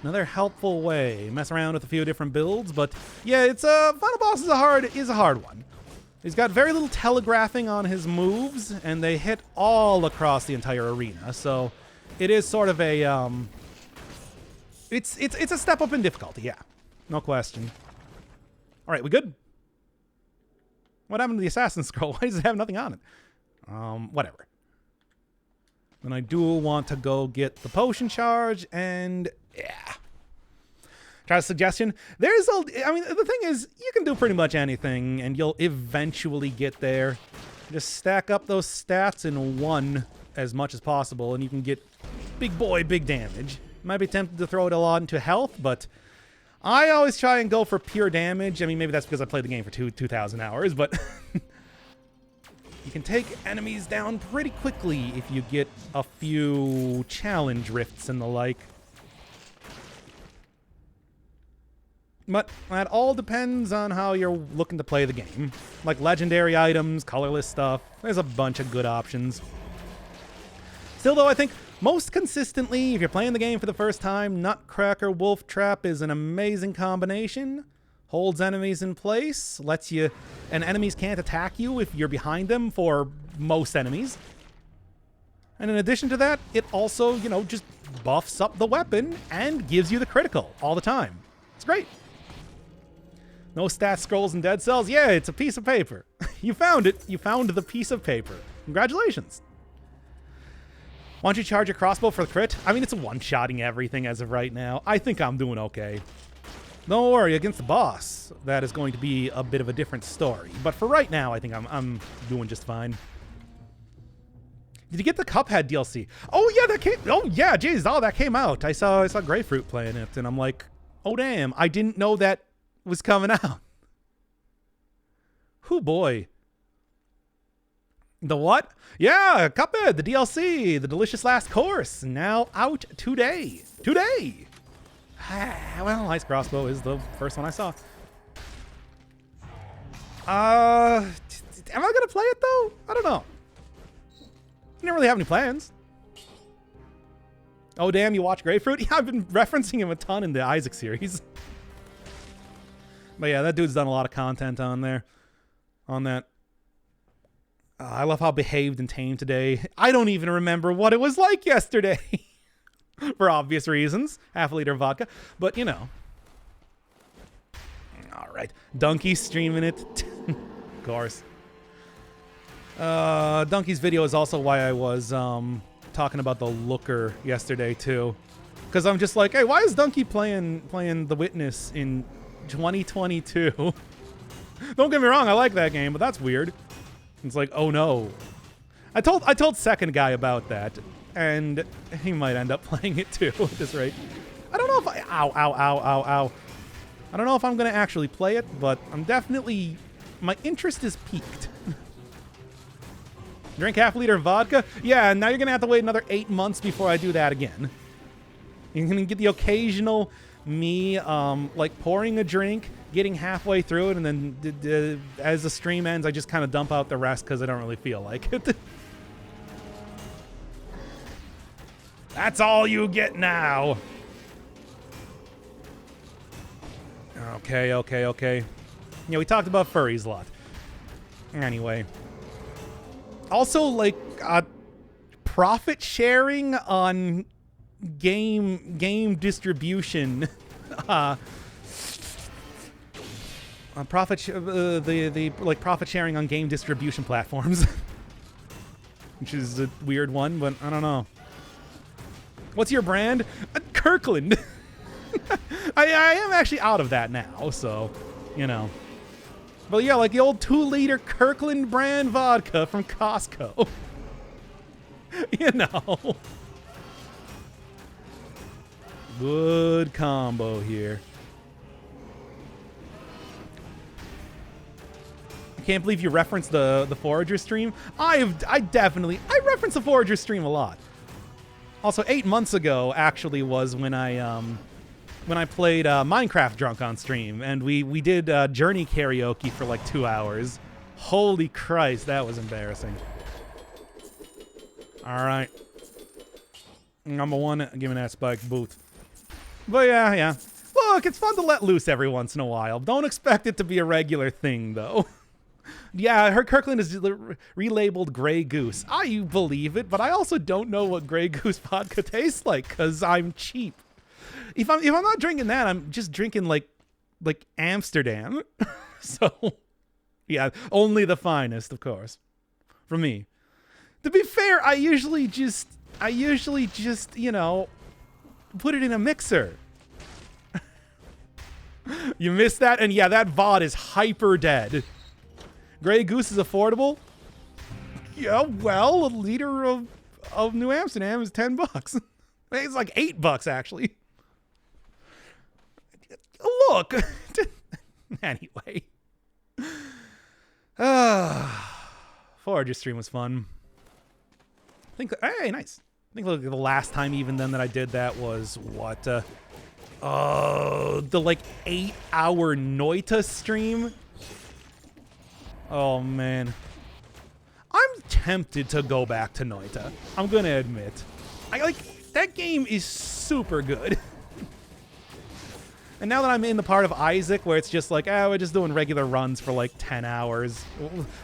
Another helpful way. Mess around with a few different builds, but yeah, it's final boss is a hard one. He's got very little telegraphing on his moves, and they hit all across the entire arena. So it is sort of a it's a step up in difficulty, yeah. No question. All right, we good? What happened to the Assassin's Scroll? Why does it have nothing on it? Whatever. Then I do want to go get the potion charge, and yeah. Try a suggestion. The thing is, you can do pretty much anything, and you'll eventually get there. Just stack up those stats in one as much as possible, and you can get big damage. Might be tempted to throw it a lot into health, but I always try and go for pure damage. I mean, maybe that's because I played the game for 2,000 hours, but you can take enemies down pretty quickly if you get a few challenge rifts and the like. But that all depends on how you're looking to play the game. Like legendary items, colorless stuff, there's a bunch of good options. Still though, I think most consistently, if you're playing the game for the first time, Nutcracker Wolf Trap is an amazing combination. Holds enemies in place, and enemies can't attack you if you're behind them for most enemies. And in addition to that, it also, just buffs up the weapon and gives you the critical all the time. It's great. No stat scrolls and dead cells. Yeah, it's a piece of paper. You found it. You found the piece of paper. Congratulations. Why don't you charge your crossbow for the crit? I mean, it's one-shotting everything as of right now. I think I'm doing okay. Don't worry, against the boss, that is going to be a bit of a different story. But for right now, I think I'm doing just fine. Did you get the Cuphead DLC? Oh yeah, that came. Oh yeah, geez, that came out. I saw Grapefruit playing it, and I'm like, oh damn, I didn't know that was coming out. Hoo boy. The what? Yeah, Cuphead, the DLC, the Delicious Last Course, now out today. Today. Well, Ice Crossbow is the first one I saw. Am I gonna play it though? I don't know. I don't really have any plans. Oh damn, you watch Grapefruit? Yeah, I've been referencing him a ton in the Isaac series. But yeah, that dude's done a lot of content on there. On that. I love how behaved and tame today. I don't even remember what it was like yesterday. For obvious reasons. Half a liter of vodka. But, Alright. Donkey streaming it. Of course. Donkey's video is also why I was talking about the Looker yesterday, too. Because I'm just like, hey, why is Donkey playing The Witness in 2022? Don't get me wrong, I like that game, but that's weird. It's like, oh no. I told second guy about that, and he might end up playing it too at this rate. I don't know if ow. I don't know if I'm gonna actually play it, but I'm definitely, my interest is piqued. Drink half a liter of vodka? Yeah, now you're gonna have to wait another 8 months before I do that again. You're gonna get the occasional me, like pouring a drink, getting halfway through it, and then as the stream ends, I just kind of dump out the rest because I don't really feel like it. That's all you get now. Okay. Yeah, we talked about furries a lot. Anyway. Also, like, profit sharing on game distribution. Profit sharing on game distribution platforms. Which is a weird one, but I don't know. What's your brand? Kirkland. I am actually out of that now, so, you know. But yeah, like the old 2-liter Kirkland brand vodka from Costco. You know. Good combo here. I can't believe you referenced the Forager stream. I reference the Forager stream a lot. Also, 8 months ago actually was when I played Minecraft drunk on stream, and we did Journey karaoke for like 2 hours. Holy Christ, that was embarrassing. All right. Number one, give me that spike boot. But yeah. Look, it's fun to let loose every once in a while. Don't expect it to be a regular thing, though. Yeah, her Kirkland is relabeled Grey Goose. I believe it, but I also don't know what Grey Goose vodka tastes like because I'm cheap. If I'm not drinking that, I'm just drinking like Amsterdam. So, yeah, only the finest, of course, for me. To be fair, I usually just you know, put it in a mixer. You missed that, and yeah, that VOD is hyper dead. Grey Goose is affordable. Yeah, well, a liter of New Amsterdam is $10. It's like $8 actually. Look. Anyway. Forager stream was fun. Hey, nice. I think the last time even then that I did that was what? The like 8-hour Noita stream. Oh man. I'm tempted to go back to Noita. I'm gonna admit. That game is super good. And now that I'm in the part of Isaac where it's just like, we're just doing regular runs for like 10 hours.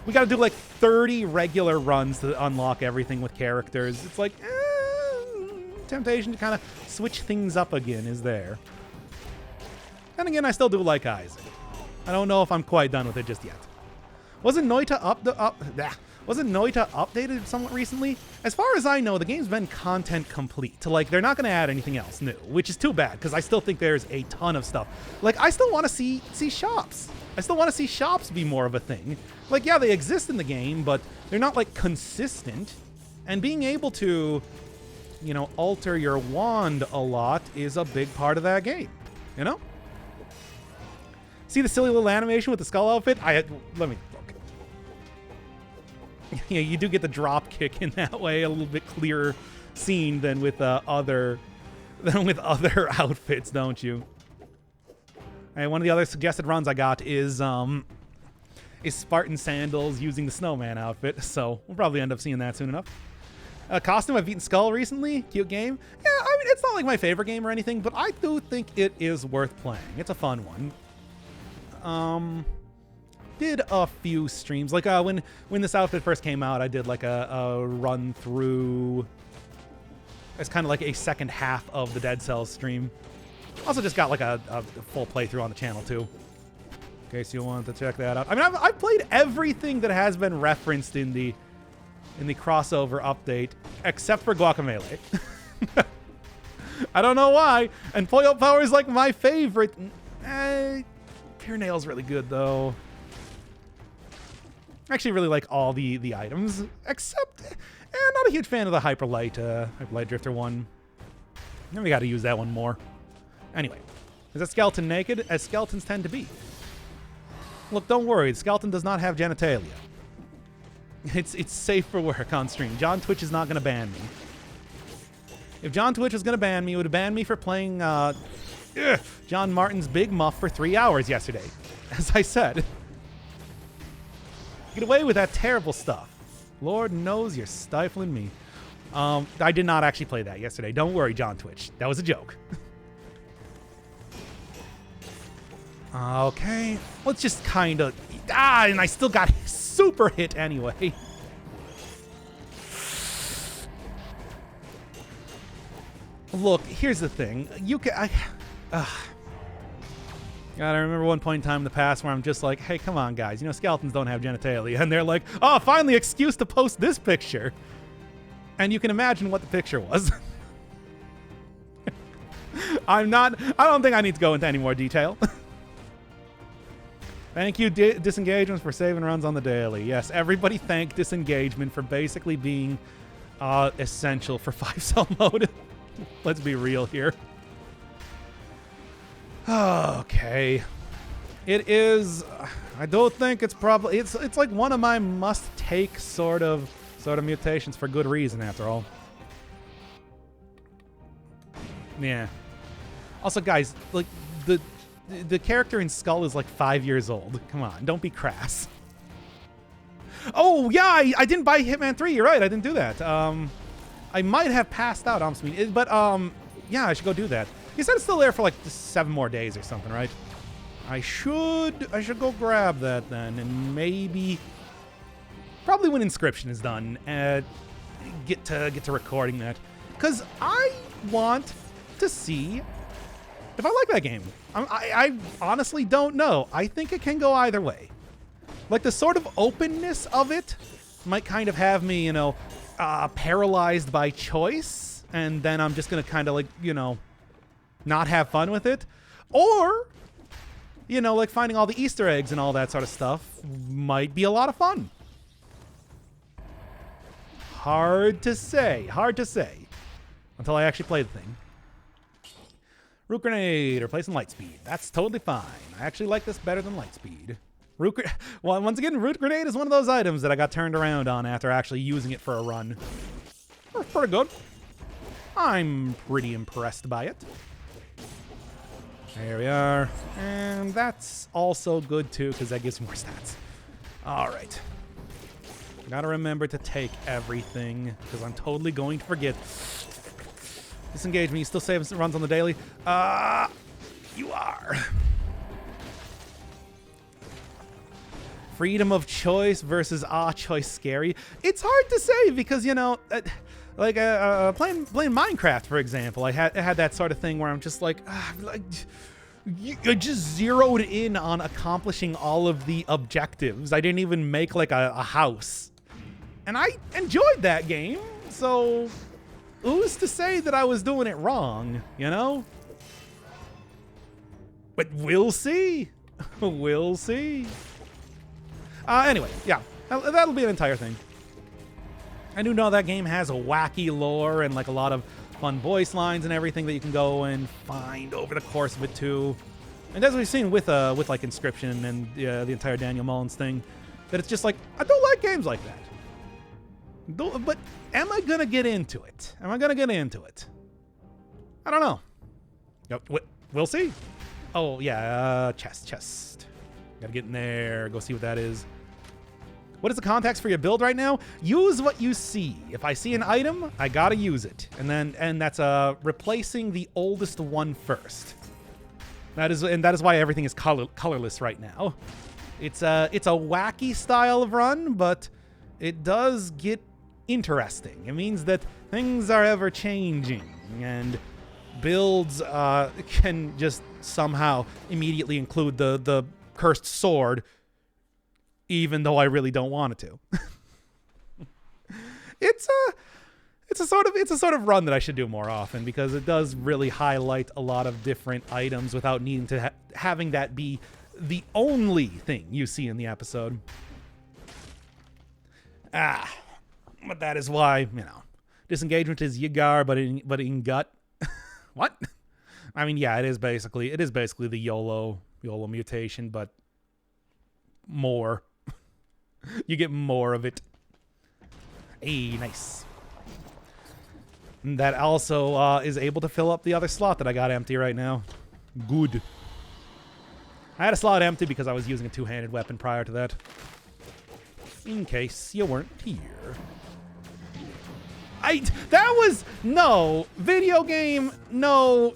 We gotta do like 30 regular runs to unlock everything with characters. It's like, temptation to kind of switch things up again is there. And again, I still do like Isaac. I don't know if I'm quite done with it just yet. Wasn't Noita updated somewhat recently? As far as I know, the game's been content complete. Like, they're not going to add anything else new, which is too bad, because I still think there's a ton of stuff. Like, I still want to see shops. I still want to see shops be more of a thing. Like, yeah, they exist in the game, but they're not, like, consistent. And being able to, you know, alter your wand a lot is a big part of that game, you know? See the silly little animation with the skull outfit? Yeah, you do get the drop kick in that way, a little bit clearer scene than with other outfits, don't you? Hey, one of the other suggested runs I got is Spartan Sandals using the snowman outfit, so we'll probably end up seeing that soon enough. Costume, I've eaten Skull recently. Cute game. Yeah, I mean, it's not like my favorite game or anything, but I do think it is worth playing. It's a fun one. Did a few streams. Like, when this outfit first came out, I did, like, a run through. It's kind of like a second half of the Dead Cells stream. Also just got, like, a full playthrough on the channel, too. In case you want to check that out. I mean, I've played everything that has been referenced in the crossover update, except for Guacamelee. I don't know why. And Pollo Power is, like, my favorite. Pure Nail's really good, though. I actually really like all the items, except not a huge fan of the Hyperlight Drifter one. And we got to use that one more. Anyway, is that skeleton naked? As skeletons tend to be. Look, don't worry, the skeleton does not have genitalia. It's safe for work on stream. John Twitch is not going to ban me. If John Twitch was going to ban me, he would have banned me for playing Ugh. John Martin's Big Muff for 3 hours yesterday. As I said. Get away with that terrible stuff. Lord knows you're stifling me. I did not actually play that yesterday. Don't worry, John Twitch. That was a joke. Okay. Let's just kind of... and I still got super hit anyway. Look, here's the thing. You can... God, I remember one point in time in the past where I'm just like, hey, come on, guys. You know, skeletons don't have genitalia. And they're like, oh, finally excuse to post this picture. And you can imagine what the picture was. I don't think I need to go into any more detail. Thank you, Disengagements, for saving runs on the daily. Yes, everybody thank Disengagement for basically being essential for 5-cell mode. Let's be real here. Okay. It is... I don't think it's probably... It's like one of my must-take sort of mutations for good reason, after all. Yeah. Also, guys, like, the character in Skull is like 5 years old. Come on, don't be crass. Oh, yeah, I didn't buy Hitman 3. You're right, I didn't do that. I might have passed out on Speed, but, yeah, I should go do that. He said it's still there for like 7 more days or something, right? I should go grab that then, and maybe, probably when Inscription is done, get to recording that, because I want to see if I like that game. I honestly don't know. I think it can go either way. Like, the sort of openness of it might kind of have me, you know, paralyzed by choice, and then I'm just gonna kind of like, you know, not have fun with it. Or, you know, like finding all the Easter eggs and all that sort of stuff might be a lot of fun. Hard to say. Hard to say. Until I actually play the thing. Root Grenade, replacing Lightspeed. That's totally fine. I actually like this better than Lightspeed. Well, once again, Root Grenade is one of those items that I got turned around on after actually using it for a run. That's pretty good. I'm pretty impressed by it. There we are. And that's also good too, because that gives more stats. All right. Gotta remember to take everything, because I'm totally going to forget. Disengage me. You still save runs on the daily? You are. Freedom of choice versus choice scary. It's hard to say because, you know, like playing Minecraft, for example, I had that sort of thing where I'm just like I just zeroed in on accomplishing all of the objectives. I didn't even make like a house, and I enjoyed that game. So who's to say that I was doing it wrong, you know? But we'll see. We'll see. Anyway, yeah, that'll be an entire thing. I do know that game has a wacky lore and like a lot of fun voice lines and everything that you can go and find over the course of it too. And as we've seen with like Inscription and the entire Daniel Mullins thing, that it's just like, I don't like games like that. But am I gonna get into it? Am I gonna get into it? I don't know. Yep, we'll see. Oh yeah, chest. Gotta get in there, go see what that is. What is the context for your build right now? Use what you see. If I see an item, I gotta use it. And that's replacing the oldest one first. That is why everything is colorless right now. It's a wacky style of run, but it does get interesting. It means that things are ever changing, and builds can just somehow immediately include the cursed sword, even though I really don't want it to. It's a sort of run that I should do more often, because it does really highlight a lot of different items without needing to having that be the only thing you see in the episode. But that is why, you know, Disengagement is Yigar, but in gut. What? I mean, yeah, it is basically the YOLO mutation, but more. You get more of it. Hey, nice. And that also is able to fill up the other slot that I got empty right now. Good. I had a slot empty because I was using a two-handed weapon prior to that. In case you weren't here. That was, no, video game, no,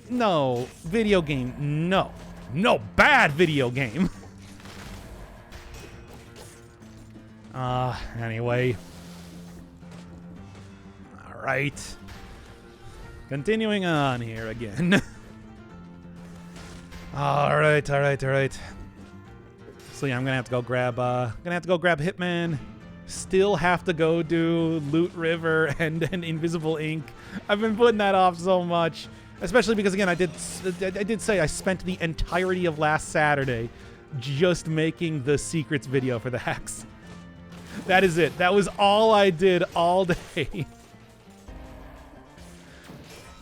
video game, no, bad video game. Anyway. All right. Continuing on here again. All right. So yeah, I'm gonna have to go grab Hitman. Still have to go do Loot River and Invisible Ink. I've been putting that off so much, especially because again, I did say I spent the entirety of last Saturday just making the secrets video for the hacks. That is it. That was all I did all day.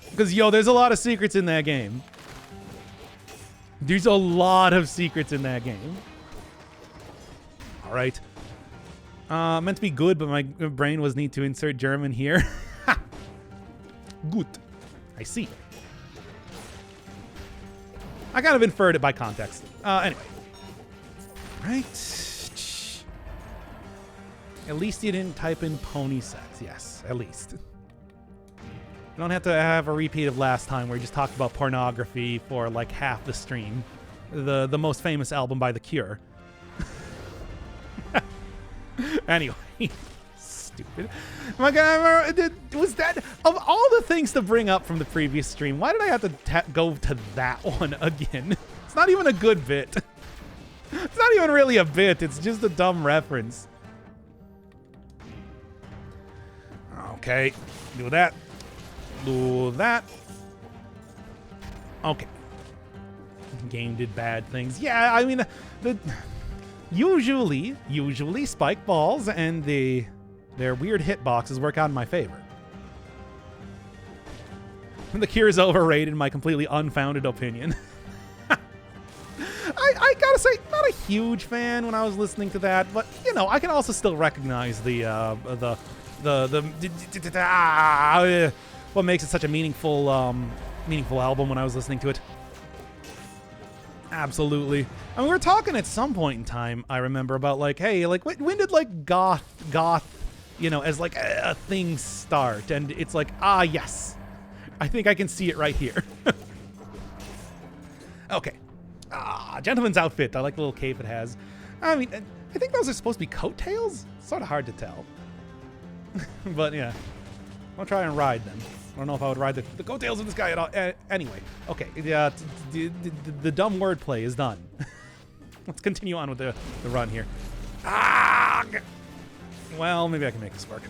Because yo, there's a lot of secrets in that game. There's a lot of secrets in that game. All right. Meant to be good, but my brain was need to insert German here. Gut. I see. I kind of inferred it by context. Anyway. Right. At least you didn't type in pony sex. Yes, at least. You don't have to have a repeat of last time where you just talked about pornography for like half the stream. The most famous album by The Cure. Anyway, stupid. My God, was that of all the things to bring up from the previous stream? Why did I have to go to that one again? It's not even a good bit. It's not even really a bit. It's just a dumb reference. Okay, do that. Do that. Okay. Game did bad things. Yeah, I mean, usually spike balls and their weird hitboxes work out in my favor. The Cure is overrated, in my completely unfounded opinion. I gotta say, not a huge fan when I was listening to that, but you know, I can also still recognize what makes it such a meaningful album when I was listening to it. Absolutely. I mean, we were talking at some point in time, I remember, about like, hey, like when did like goth, you know, as like a thing start? And it's like, yes. I think I can see it right here. Okay. Gentleman's outfit. I like the little cape it has. I mean, I think those are supposed to be coattails? Sort of hard to tell. But yeah. I'll try and ride them. I don't know if I would ride the coattails of this guy at all. Anyway, okay. The dumb wordplay is done. Let's continue on with the run here. Well, maybe I can make this work.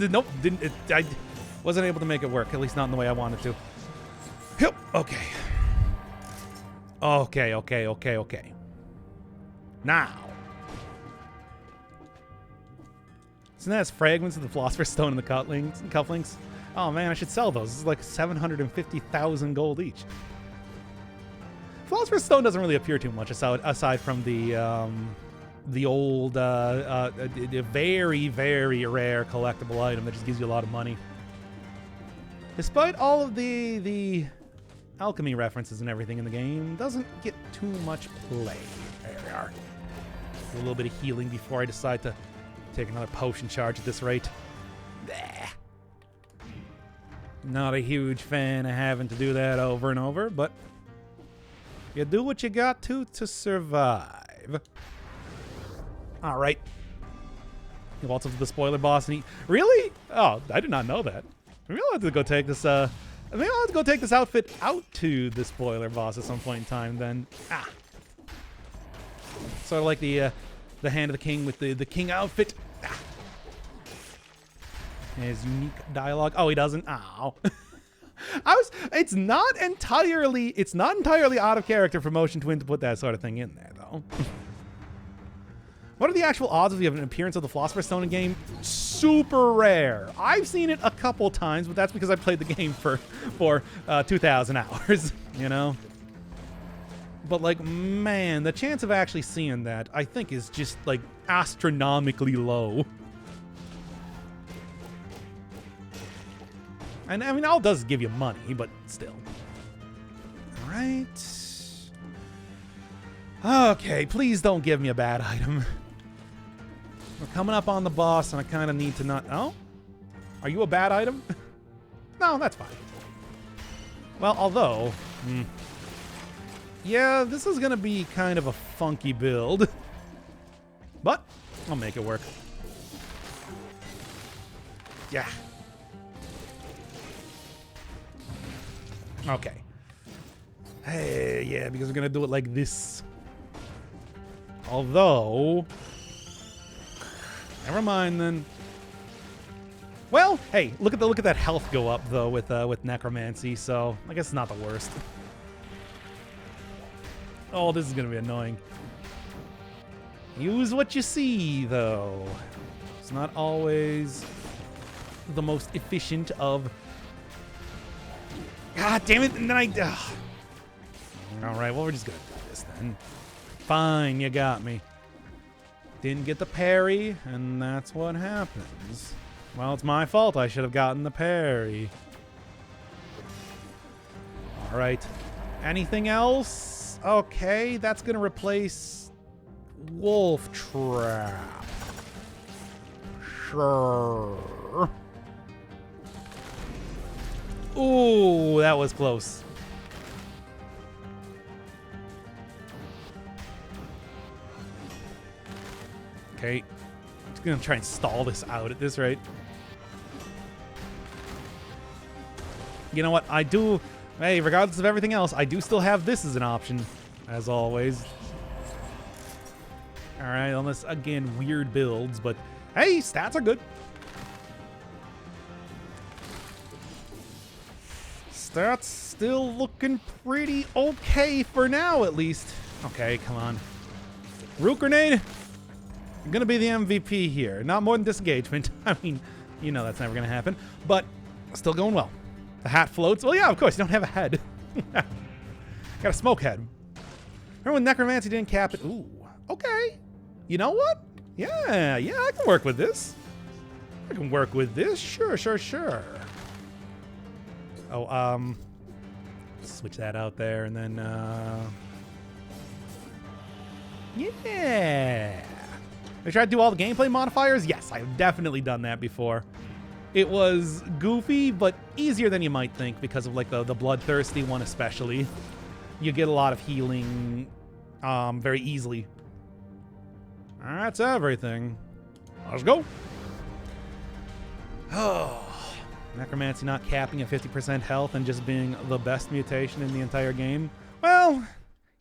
Nope, I wasn't able to make it work, at least not in the way I wanted to. Yep, okay. Okay. Now. Isn't that as fragments of the Philosopher's Stone and the cufflinks? Oh man, I should sell those. This is like 750,000 gold each. Philosopher's Stone doesn't really appear too much aside from the old, very, very rare collectible item that just gives you a lot of money. Despite all of the alchemy references and everything in the game, doesn't get too much play. There we are. A little bit of healing before I decide to take another potion charge at this rate. Bleh. Not a huge fan of having to do that over and over, but you do what you got to survive. All right. He walks up to the spoiler boss and he... Really? Oh, I did not know that. Maybe I'll have to go take this, maybe I'll have to go take this outfit out to the spoiler boss at some point in time then. Sort of like the Hand of the King with the king outfit. His unique dialogue. Oh, he doesn't. Ow. It's not entirely out of character for Motion Twin to put that sort of thing in there, though. What are the actual odds of an appearance of the Philosopher's Stone in game? Super rare. I've seen it a couple times, but that's because I played the game for 2,000 hours, you know? But, like, man, the chance of actually seeing that, I think, is just, like, astronomically low. And I mean, all it does is give you money, but still. All right. Okay, please don't give me a bad item. We're coming up on the boss, and I kind of need to not... Oh? Are you a bad item? No, that's fine. Well, although... Yeah, this is going to be kind of a funky build. But I'll make it work. Yeah. Okay. Hey, yeah, because we're going to do it like this. Although... Never mind, then. Well, hey, look at that health go up though with necromancy, so I guess it's not the worst. Oh, this is gonna be annoying. Use what you see, though. It's not always the most efficient of. God damn it! And then all right, well, we're just gonna do this then. Fine, you got me. Didn't get the parry, and that's what happens. Well, it's my fault. I should have gotten the parry. All right. Anything else? Okay, that's going to replace Wolf Trap. Sure. Ooh, that was close. Okay, I'm just gonna try and stall this out at this rate. You know what? I do... Hey, regardless of everything else, I do still have this as an option, as always. Alright, unless, again, weird builds, but hey, stats are good. Stats still looking pretty okay for now, at least. Okay, come on. Root Grenade? I'm gonna be the MVP here. Not more than disengagement. I mean, you know that's never gonna happen. But still going well. The hat floats. Well, yeah, of course, you don't have a head. Got a smoke head. Remember when Necromancy didn't cap it? Ooh, okay. You know what? Yeah, I can work with this. I can work with this. Sure. Oh, switch that out there and then, yeah. I tried to do all the gameplay modifiers? Yes, I've definitely done that before. It was goofy, but easier than you might think because of like the bloodthirsty one especially. You get a lot of healing very easily. That's everything. Let's go. Oh, Necromancy not capping at 50% health and just being the best mutation in the entire game. Well,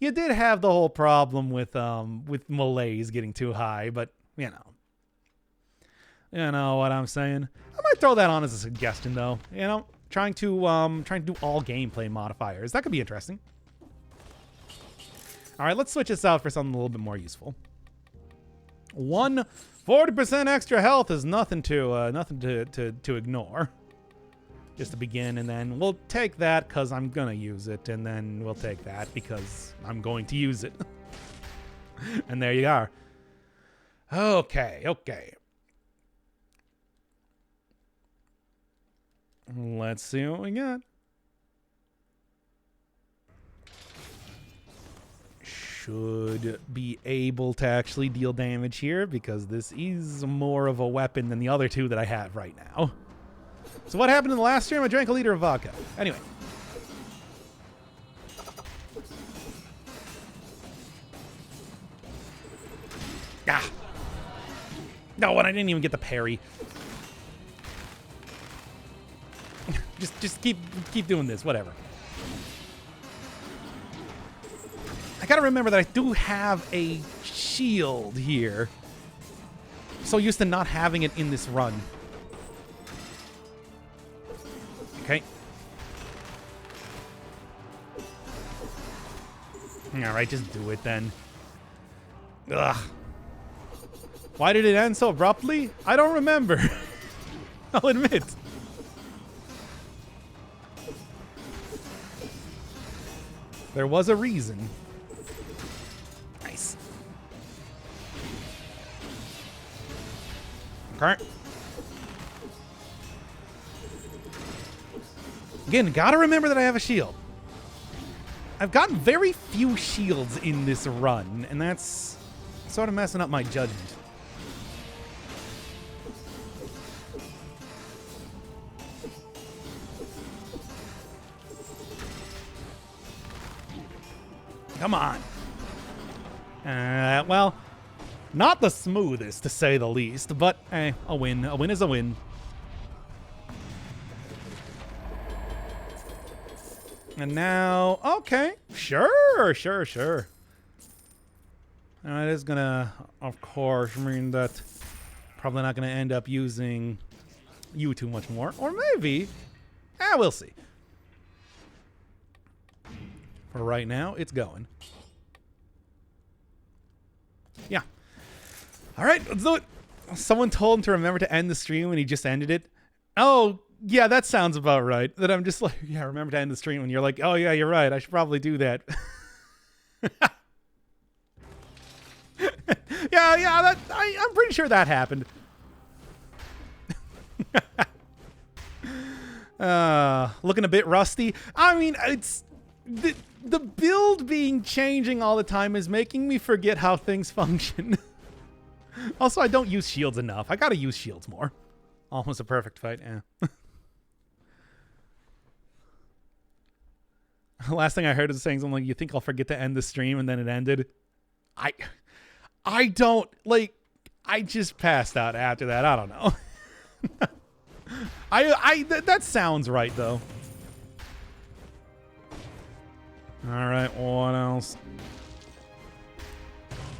you did have the whole problem with malaise getting too high, but you know what I'm saying. I might throw that on as a suggestion, though. You know, trying to do all gameplay modifiers. That could be interesting. All right, let's switch this out for something a little bit more useful. 40% extra health is nothing to ignore. Just to begin, and then we'll take that because I'm gonna use it, and then we'll take that because I'm going to use it. And there you are. Okay. Let's see what we got. Should be able to actually deal damage here because this is more of a weapon than the other two that I have right now. So what happened in the last stream? I drank a liter of vodka. Anyway. Ah. No, and I didn't even get the parry. just keep doing this, whatever. I gotta remember that I do have a shield here. I'm so used to not having it in this run. Okay. Alright, just do it then. Ugh. Why did it end so abruptly? I don't remember. I'll admit. There was a reason. Nice. Okay. Again, gotta remember that I have a shield. I've gotten very few shields in this run, and that's sort of messing up my judgment. Come on. Well, not the smoothest, to say the least, but a win. A win is a win. And now, okay, sure. Now, it is gonna, of course, mean that probably not gonna end up using you too much more, or maybe, we'll see. For right now, it's going. Yeah. All right, let's do it. Someone told him to remember to end the stream when he just ended it. Oh, yeah, that sounds about right. That I'm just like, yeah, remember to end the stream when you're like, oh, yeah, you're right. I should probably do that. yeah, I'm pretty sure that happened. Looking a bit rusty. I mean, it's... The build being changing all the time is making me forget how things function. Also, I don't use shields enough. I gotta use shields more. Almost a perfect fight, yeah. Last thing I heard is saying something like, you think I'll forget to end the stream, and then it ended. I don't, like, I just passed out after that. I don't know. That sounds right, though. All right, what else?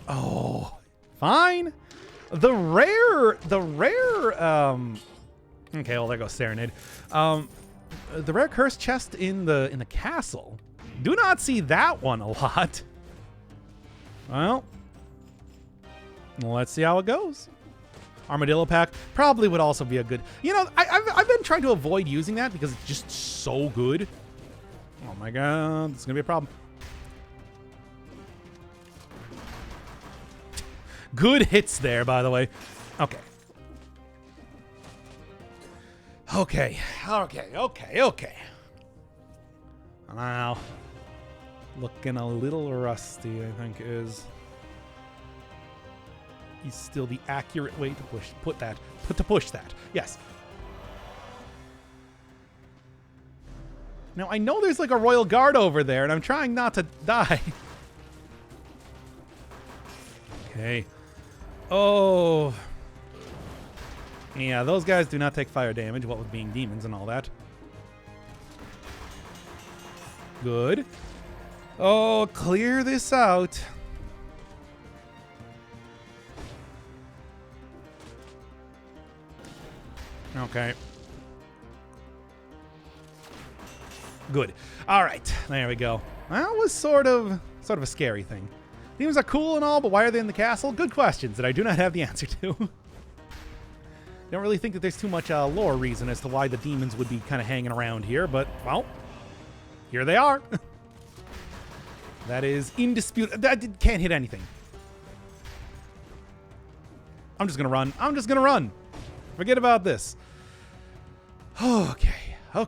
Oh, fine. The rare, okay, well, there goes Serenade. The rare curse chest in the castle. Do not see that one a lot. Well, let's see how it goes. Armadillo pack probably would also be a good. You know, I've been trying to avoid using that because it's just so good. Oh my god, this is gonna be a problem. Good hits there, by the way. Okay. Now, looking a little rusty, I think is still the accurate way to push that. Yes. Now, I know there's like a royal guard over there, and I'm trying not to die. Okay. Oh. Yeah, those guys do not take fire damage, what with being demons and all that. Good. Oh, clear this out. Okay. Good. All right. There we go. That was sort of a scary thing. Demons are cool and all, but why are they in the castle? Good questions that I do not have the answer to. Don't really think that there's too much lore reason as to why the demons would be kind of hanging around here, but, well, here they are. That is indisputable. That can't hit anything. I'm just going to run. Forget about this. Okay. I'm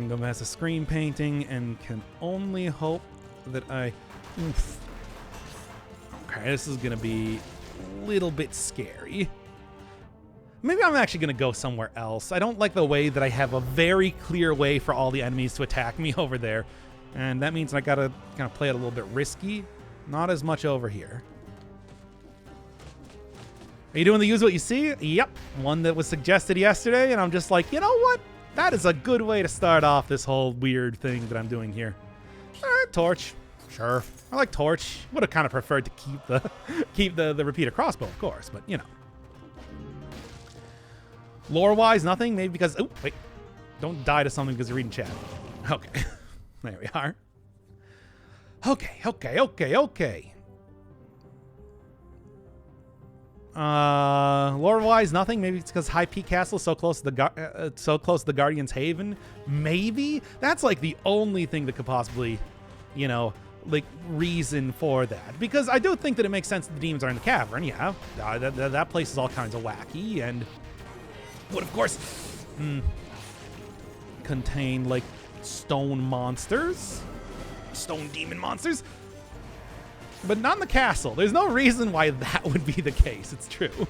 going to has a screen painting and can only hope that I... Oof. Okay, this is going to be a little bit scary. Maybe I'm actually going to go somewhere else. I don't like the way that I have a very clear way for all the enemies to attack me over there. And that means I got to kind of play it a little bit risky. Not as much over here. Are you doing the use what you see? Yep. One that was suggested yesterday, and I'm just like, you know what? That is a good way to start off this whole weird thing that I'm doing here. All right, torch. Sure. I like torch. Would have kind of preferred to keep the repeater crossbow, of course, but you know. Lore-wise, nothing. Maybe because... Oh, wait. Don't die to something because you're reading chat. Okay. There we are. Okay. Lore-wise, nothing. Maybe it's because High Peak Castle is so close to the Guardian's Haven. Maybe that's like the only thing that could possibly, you know, like reason for that. Because I do think that it makes sense that the demons are in the cavern. Yeah, that place is all kinds of wacky, and would, of course, contain, like, stone monsters. Stone demon monsters. But not in the castle. There's no reason why that would be the case. It's true.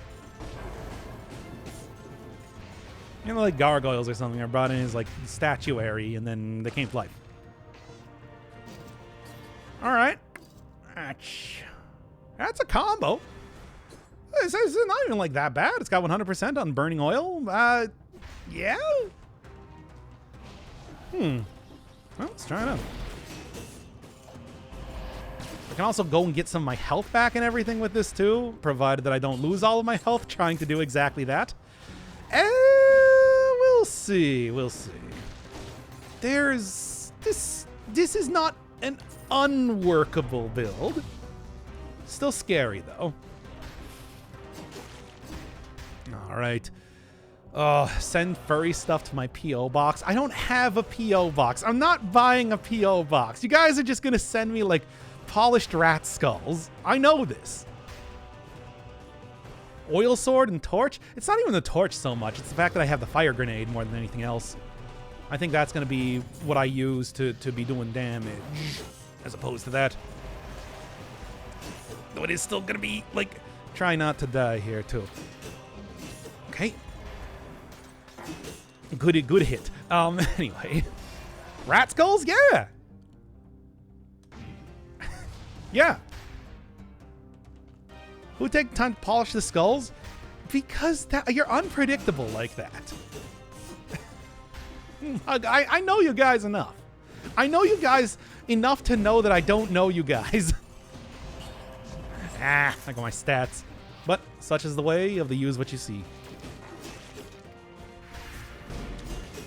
You know, like gargoyles or something are brought in as, like, statuary, and then they came to life. Alright. That's a combo. It's not even, like, that bad. It's got 100% on burning oil. Yeah? Well, let's try it out. I can also go and get some of my health back and everything with this, too, provided that I don't lose all of my health trying to do exactly that. We'll see. We'll see. There's... This is not an unworkable build. Still scary, though. All right. Send furry stuff to my P.O. box. I don't have a P.O. box. I'm not buying a P.O. box. You guys are just going to send me, like, polished rat skulls. I know this. Oil sword and torch? It's not even the torch so much. It's the fact that I have the fire grenade more than anything else. I think that's going to be what I use to be doing damage, as opposed to that. Though it is still going to be, like, try not to die here, too. Okay. Good hit. Anyway. Rat skulls? Yeah! Yeah. Who take time to polish the skulls? Because you're unpredictable like that. I know you guys enough. I know you guys enough to know that I don't know you guys. I got my stats. But such is the way of the use what you see.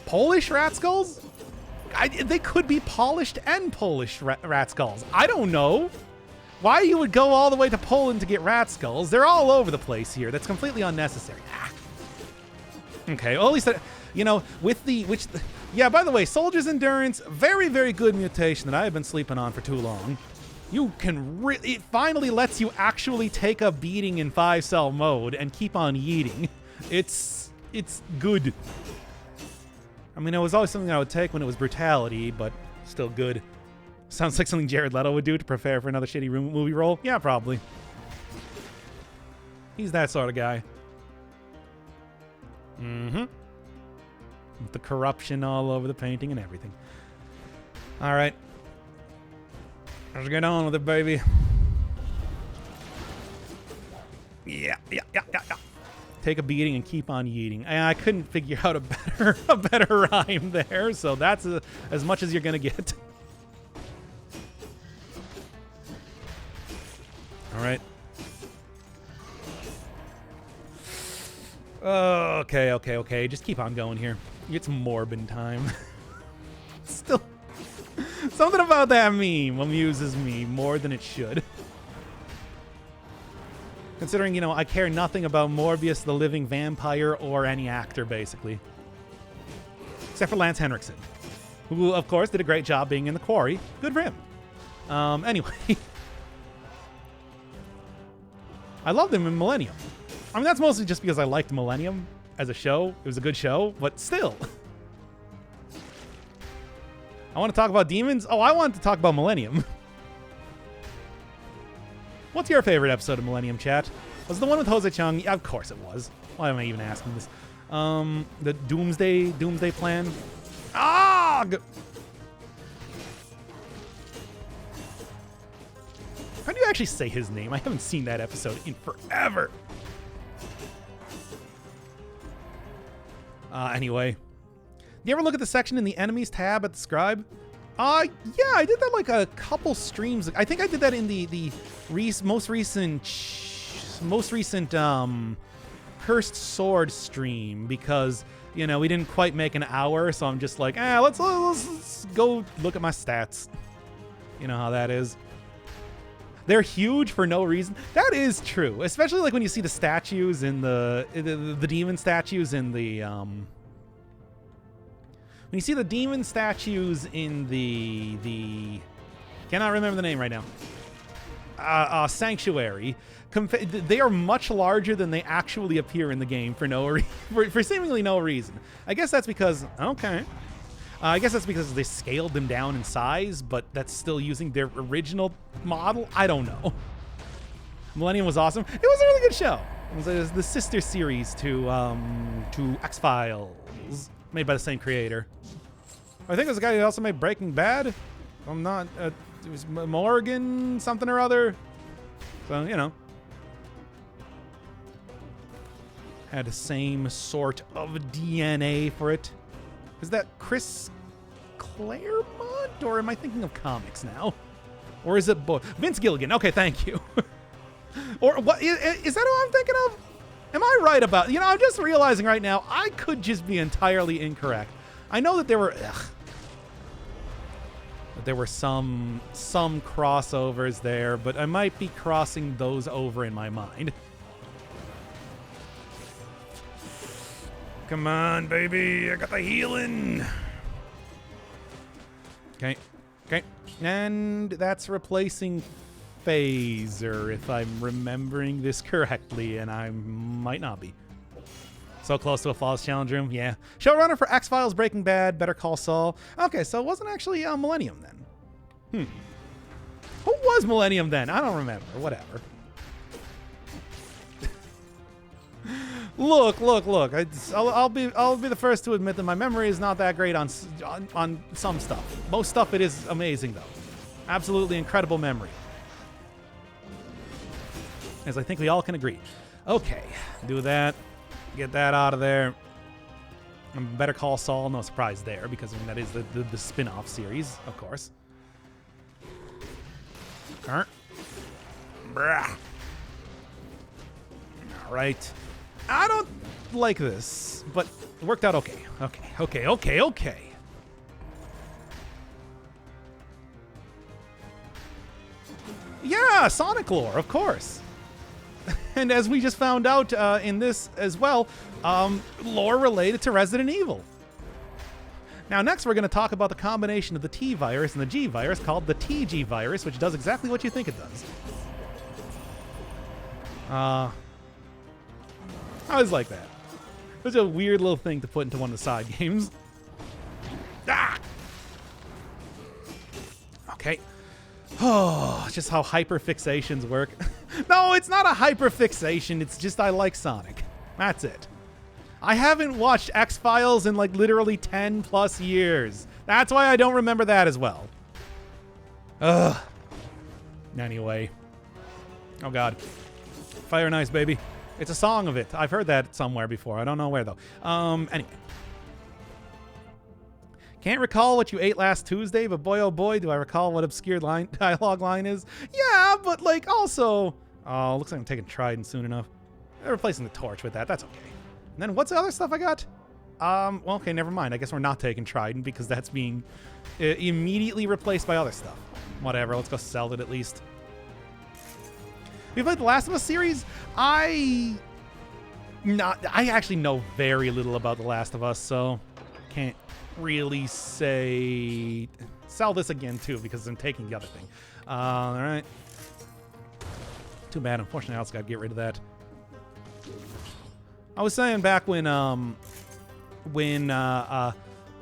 Polish rat skulls? They could be polished and Polish rat skulls. I don't know. Why you would go all the way to Poland to get rat skulls? They're all over the place here. That's completely unnecessary. Okay, well, at least, you know, with the... yeah, by the way, Soldier's Endurance, very, very good mutation that I have been sleeping on for too long. You can it finally lets you actually take a beating in 5-cell mode and keep on yeeting. It's good. I mean, it was always something I would take when it was brutality, but still good. Sounds like something Jared Leto would do to prepare for another shitty movie role. Yeah, probably. He's that sort of guy. With the corruption all over the painting and everything. All right. Let's get on with it, baby. Yeah. Take a beating and keep on yeeting. I couldn't figure out a better rhyme there, so that's as much as you're gonna get. All right. Okay. Just keep on going here. It's Morbin time. Still, something about that meme amuses me more than it should. Considering, you know, I care nothing about Morbius the Living Vampire or any actor, basically. Except for Lance Henriksen, who, of course, did a great job being in The Quarry. Good for him. Anyway. I loved him in Millennium. I mean, that's mostly just because I liked Millennium as a show. It was a good show, but still. I want to talk about demons? Oh, I wanted to talk about Millennium. What's your favorite episode of Millennium, chat? Was it the one with Jose Chung? Yeah, of course it was. Why am I even asking this? The Doomsday Plan? Ah! How do you actually say his name? I haven't seen that episode in forever. Anyway. Do you ever look at the section in the enemies tab at the scribe? Yeah, I did that like a couple streams. I think I did that in the most recent Cursed Sword stream because, you know, we didn't quite make an hour, so I'm just like, let's go look at my stats. You know how that is. They're huge for no reason. That is true, especially like when you see the statues in the demon statues in the when you see the demon statues in the cannot remember the name right now. Sanctuary. They are much larger than they actually appear in the game for seemingly no reason. I guess that's because I guess that's because they scaled them down in size, but that's still using their original model. I don't know. Millennium was awesome. It was a really good show. It was the sister series to X-Files, made by the same creator. I think it was the guy who also made Breaking Bad. I'm not. It was Morgan something or other. So, you know. Had the same sort of DNA for it. Is that Chris Claremont? Or am I thinking of comics now? Or is it Vince Gilligan? Okay, thank you. Or what? Is that who I'm thinking of? Am I right about... You know, I'm just realizing right now, I could just be entirely incorrect. I know that there were... There were some crossovers there, but I might be crossing those over in my mind. Come on, baby. I got the healing. Okay. Okay. And that's replacing Phaser, if I'm remembering this correctly, and I might not be. So close to a flawless challenge room, yeah. Showrunner for X-Files, Breaking Bad, Better Call Saul. Okay, so it wasn't actually Millennium then. Who was Millennium then? I don't remember. Whatever. Look. I'll be the first to admit that my memory is not that great on some stuff. Most stuff it is amazing though. Absolutely incredible memory. As I think we all can agree. Okay, do that. Get that out of there. Better Call Saul, no surprise there, because I mean that is the spin-off series, of course. Brah. All right. I don't like this, but it worked out okay. Okay. Yeah, Sonic lore, of course. And as we just found out in this as well, lore related to Resident Evil. Now, next we're going to talk about the combination of the T virus and the G virus called the TG virus, which does exactly what you think it does. I always like that. It's a weird little thing to put into one of the side games. Ah! Okay. Oh, just how hyperfixations work. No, it's not a hyperfixation. It's just I like Sonic. That's it. I haven't watched X-Files in like literally 10 plus years. That's why I don't remember that as well. Ugh. Anyway. Oh, God. Fire and Ice, baby. It's a song of it. I've heard that somewhere before. I don't know where, though. Anyway. Can't recall what you ate last Tuesday, but boy, oh boy, do I recall what obscure dialogue line is. Yeah, but like also... Oh, looks like I'm taking Trident soon enough. They're replacing the torch with that. That's okay. And then what's the other stuff I got? Well, okay, never mind. I guess we're not taking Trident because that's being immediately replaced by other stuff. Whatever, let's go sell it at least. We played the Last of Us series. I actually know very little about the Last of Us, so can't really say. Sell this again too because I'm taking the other thing. All right. Too bad. Unfortunately, I also got to get rid of that. I was saying back when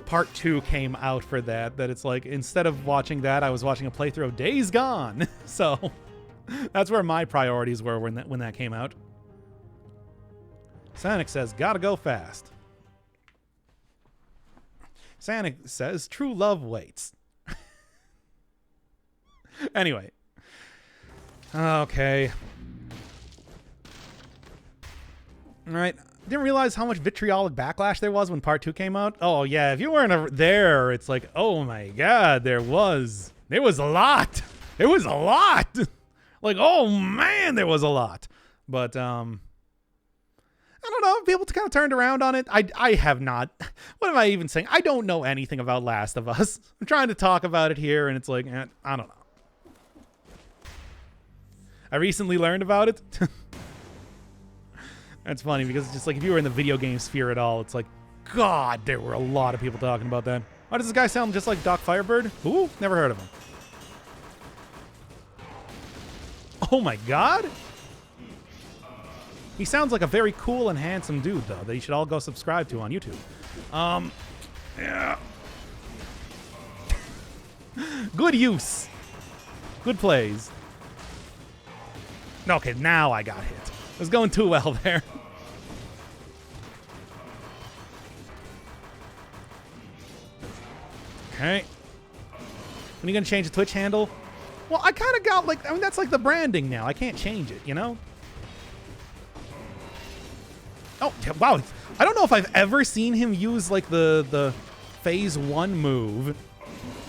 part 2 came out for that it's like instead of watching that, I was watching a playthrough of Days Gone. So that's where my priorities were when that came out. Sonic says, "Gotta go fast." Sonic says, "True love waits." Anyway. Okay. All right. Didn't realize how much vitriolic backlash there was when part 2 came out. Oh, yeah. If you weren't there, it's like, oh my God, there was a lot. There was a lot. Like, oh man, there was a lot. But, I don't know. People kind of turned around on it. I have not. What am I even saying? I don't know anything about Last of Us. I'm trying to talk about it here, and it's like, I don't know. I recently learned about it. That's funny because it's just like if you were in the video game sphere at all, it's like, God, there were a lot of people talking about that. Why does this guy sound just like Doc Firebird? Ooh, never heard of him. Oh my God. He sounds like a very cool and handsome dude, though, that you should all go subscribe to on YouTube. Yeah. Good use. Good plays. Okay, now I got hit. It was going too well there. Okay. When are you going to change the Twitch handle? Well, I kind of got like, I mean, that's like the branding now. I can't change it, you know? Oh, wow. I don't know if I've ever seen him use like the phase 1 move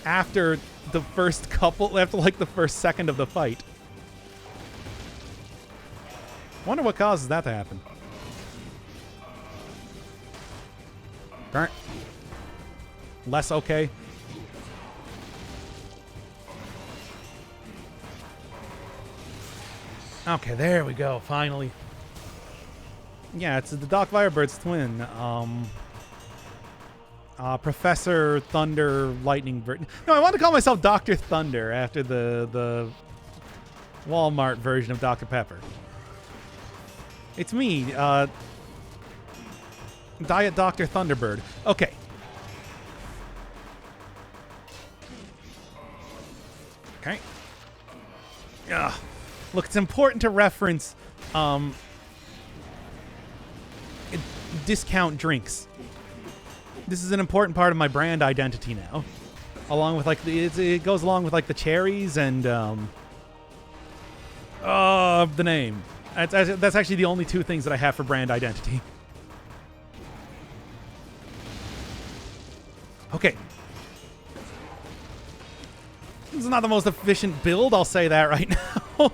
after the first couple, after like the first second of the fight. Wonder what causes that to happen. Alright. Less okay. Okay, there we go, finally. Yeah, it's the Doc Firebird's twin. Professor Thunder Lightning Bird. No, I want to call myself Dr. Thunder after the Walmart version of Dr. Pepper. It's me, Diet Dr. Thunderbird. Okay. Okay. Ugh. Look, it's important to reference discount drinks. This is an important part of my brand identity now. Along with like it goes along with like the cherries and the name. That's actually the only two things that I have for brand identity. Okay. This is not the most efficient build, I'll say that right now.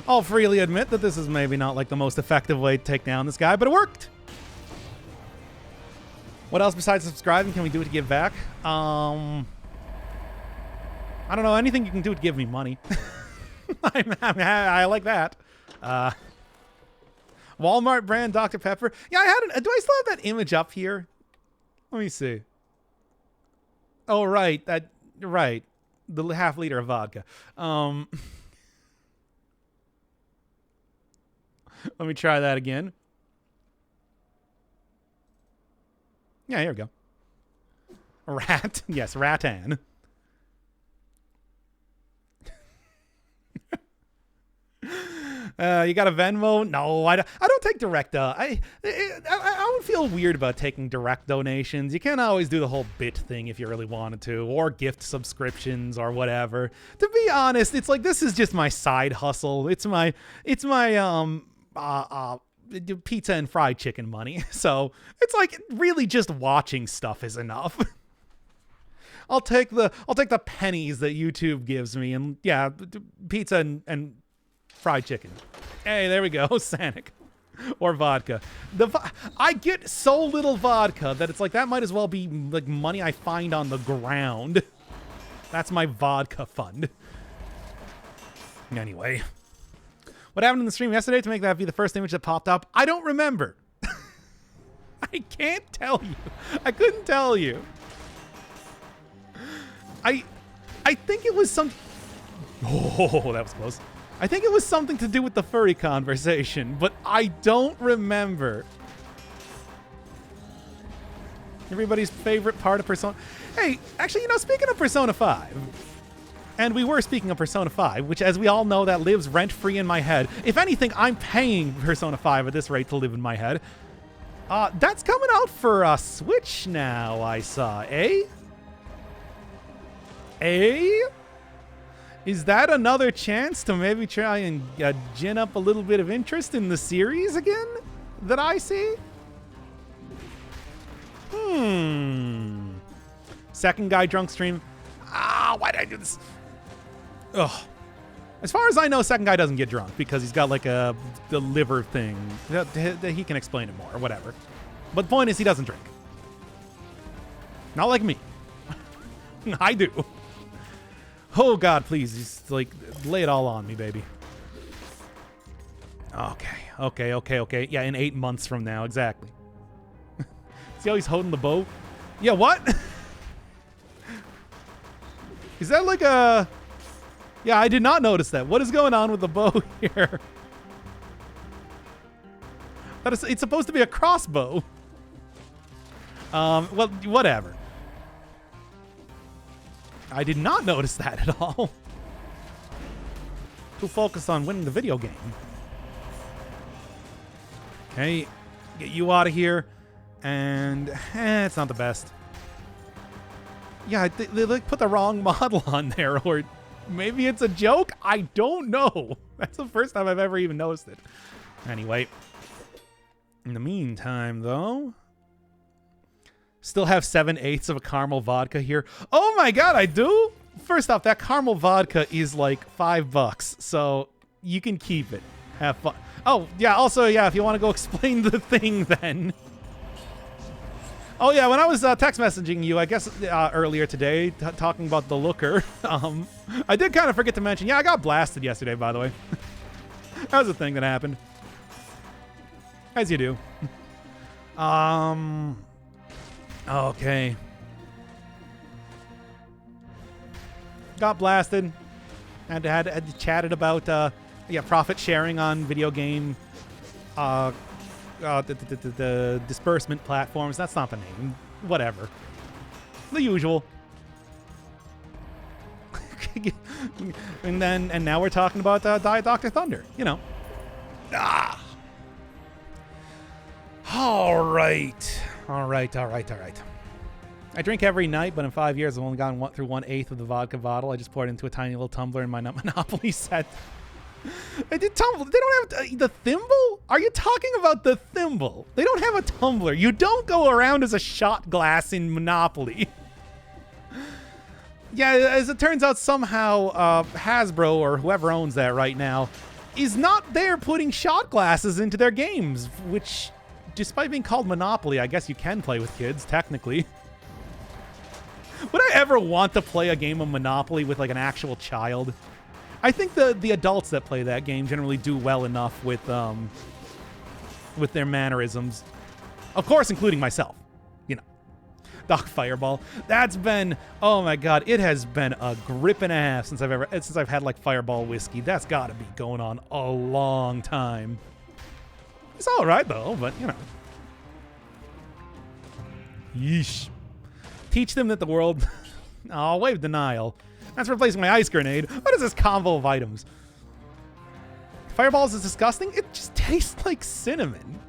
I'll freely admit that this is maybe not like the most effective way to take down this guy, but it worked. What else besides subscribing can we do to give back? I don't know, anything you can do to give me money. I like that. Walmart brand Dr. Pepper. Yeah, I had do I still have that image up here? Let me see. Oh, right. Right. The half liter of vodka. Let me try that again. Yeah, here we go. Rat. Yes, Rattan. You got a Venmo? No, I don't take direct. I would feel weird about taking direct donations. You can't always do the whole bit thing if you really wanted to, or gift subscriptions or whatever. To be honest, it's like this is just my side hustle. It's my pizza and fried chicken money. So it's like really just watching stuff is enough. I'll take the pennies that YouTube gives me, and yeah, pizza and fried chicken. Hey, there we go. Sanic. Or vodka. I get so little vodka that it's like that might as well be like money I find on the ground. That's my vodka fund. Anyway. What happened in the stream yesterday to make that be the first image that popped up? I don't remember. I can't tell you. I couldn't tell you. I think it was some... Oh, that was close. I think it was something to do with the furry conversation, but I don't remember. Everybody's favorite part of Persona... Hey, actually, you know, speaking of Persona 5... And we were speaking of Persona 5, which, as we all know, that lives rent-free in my head. If anything, I'm paying Persona 5 at this rate to live in my head. That's coming out for Switch now, I saw. Eh? Is that another chance to maybe try and gin up a little bit of interest in the series again that I see? Second guy drunk stream. Why did I do this? Ugh. As far as I know, second guy doesn't get drunk because he's got like the liver thing. He can explain it more or whatever. But the point is he doesn't drink. Not like me. I do. Oh God, please, just like lay it all on me, baby. Okay. Yeah, in 8 months from now, exactly. See how he's holding the bow? Yeah, what? Is that like a... Yeah, I did not notice that. What is going on with the bow here? It's supposed to be a crossbow. Well, whatever. I did not notice that at all. Too focused on winning the video game. Okay, get you out of here. And, it's not the best. Yeah, they like put the wrong model on there, or maybe it's a joke? I don't know. That's the first time I've ever even noticed it. Anyway, in the meantime, though, still have 7/8 of a caramel vodka here. Oh my god, I do? First off, that caramel vodka is like $5, so you can keep it. Have fun. Oh, yeah, also, yeah, if you want to go explain the thing, then. Oh, yeah, when I was text messaging you, I guess earlier today, talking about the looker, I did kind of forget to mention, yeah, I got blasted yesterday, by the way. That was a thing that happened. As you do. Okay. Got blasted. Had to chatted about, profit sharing on video game, the disbursement platforms. That's not the name. Whatever. The usual. and now we're talking about Diet Dr. Thunder. You know. Ah. All right. I drink every night, but in 5 years I've only gone through 1/8 of the vodka bottle. I just poured it into a tiny little tumbler in my Monopoly set. I did tumble. They don't have the thimble? Are you talking about the thimble? They don't have a tumbler. You don't go around as a shot glass in Monopoly. Yeah, as it turns out, somehow Hasbro or whoever owns that right now is not there putting shot glasses into their games, which, despite being called Monopoly, I guess you can play with kids, technically. Would I ever want to play a game of Monopoly with like an actual child? I think the adults that play that game generally do well enough with their mannerisms. Of course, including myself. You know. Doc Fireball. That's been, oh my god, it has been a grip and a half since I've had like Fireball whiskey. That's gotta be going on a long time. It's alright though, but you know. Yeesh. Teach them that the world... Oh, wave denial. That's replacing my ice grenade. What is this combo of items? Fireballs is disgusting? It just tastes like cinnamon.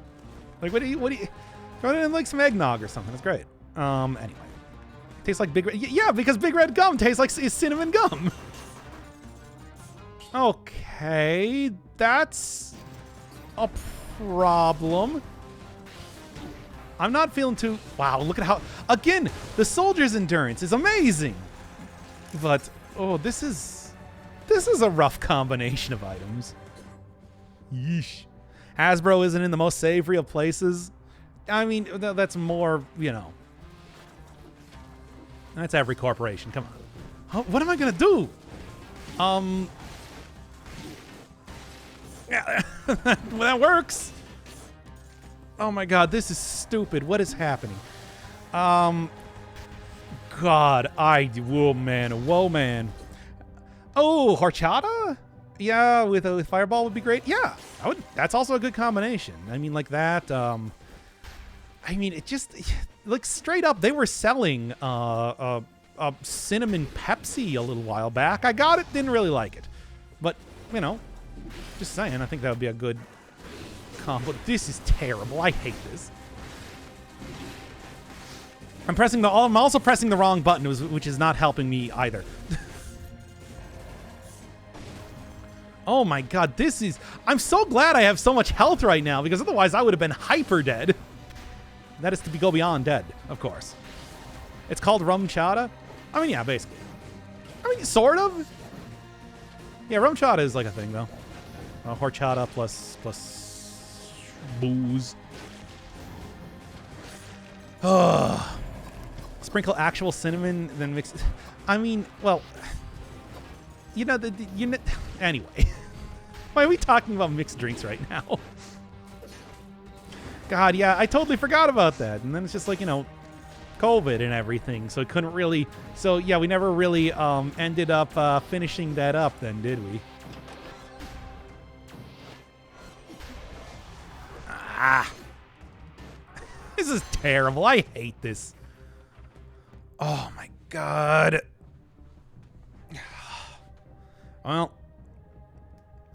Like, what do you... Throw it in like some eggnog or something. It's great. Anyway. Tastes like Big Red... Yeah, because Big Red gum tastes like cinnamon gum. Okay. That's a problem. I'm not feeling too... Wow, look at how... Again, the soldier's endurance is amazing. But, oh, this is a rough combination of items. Yeesh. Hasbro isn't in the most savory of places. I mean, that's more, you know. That's every corporation. Come on. Oh, what am I going to do? Yeah, that works. Oh my god, this is stupid. What is happening? God, whoa man. Oh, horchata? Yeah, with Fireball would be great. Yeah, that's also a good combination. I mean, like that. I mean, it just, like, straight up, they were selling a cinnamon Pepsi a little while back. I got it, didn't really like it, but you know, just saying, I think that would be a good combo. This is terrible. I hate this. I'm also pressing the wrong button, which is not helping me either. Oh my god, I'm so glad I have so much health right now, because otherwise I would have been hyper dead. That is to go beyond dead, of course. It's called rum chata? I mean, yeah, basically. I mean, sort of. Yeah, rum chata is like a thing, though. Horchata plus booze. Ugh. Sprinkle actual cinnamon, then mix. I mean, well, you know, anyway. Why are we talking about mixed drinks right now? God, yeah, I totally forgot about that. And then it's just like, you know, COVID and everything, so it couldn't really. So yeah, we never really ended up finishing that up then, did we? Ah. This is terrible. I hate this. Oh my god. Well,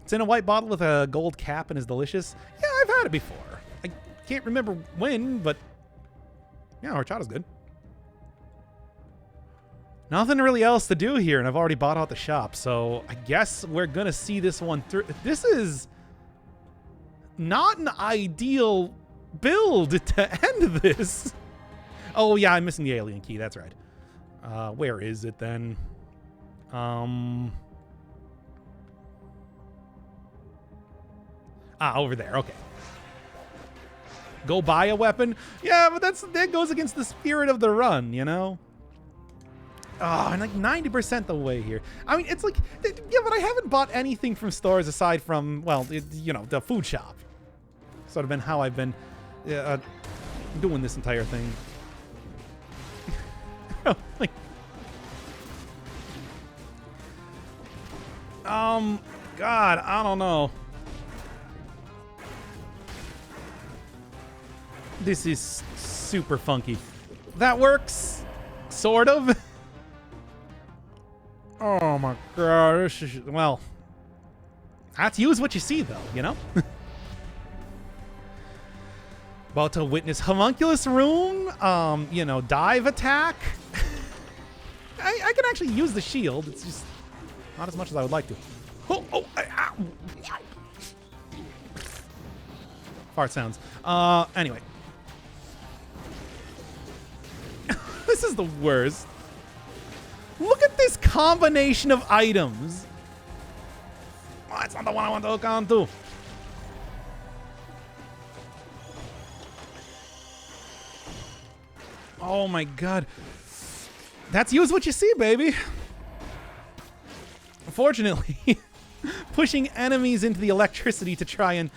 it's in a white bottle with a gold cap and is delicious. Yeah, I've had it before. I can't remember when, but yeah, horchata's good. Nothing really else to do here, and I've already bought out the shop, so I guess we're gonna see this one through. This is not an ideal build to end this. Oh yeah, I'm missing the alien key, that's right. Where is it then? Over there, okay. Go buy a weapon? Yeah, but that goes against the spirit of the run, you know? Oh, and like 90% the way here. I mean, it's like, yeah, but I haven't bought anything from stores aside from, well, you know, the food shop. Sort of been how I've been doing this entire thing. Like, God, I don't know. This is super funky. That works, sort of. Oh my god, this is, well, that's use what you see though, you know? About to witness homunculus room, you know, dive attack. I can actually use the shield, it's just not as much as I would like to. Fart sounds. Anyway. This is the worst. Look at this combination of items. Oh, that's not the one I want to hook on to. Oh my god. That's use what you see, baby. Unfortunately, pushing enemies into the electricity to try and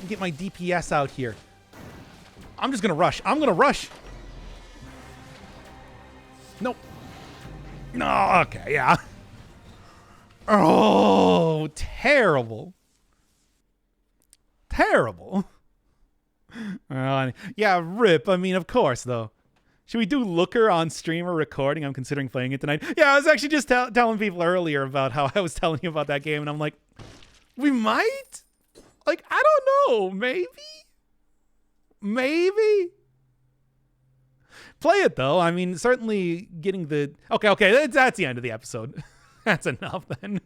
get my DPS out here. I'm just gonna rush. I'm gonna rush. Nope. No, okay, yeah. Oh, terrible. Terrible. Yeah, rip. I mean, of course, though. Should we do Looker on stream or recording? I'm considering playing it tonight. Yeah, I was actually just telling people earlier about how I was telling you about that game, and I'm like, we might? Like, I don't know. Maybe? Maybe? Play it, though. I mean, certainly getting the... Okay, that's the end of the episode. That's enough, then.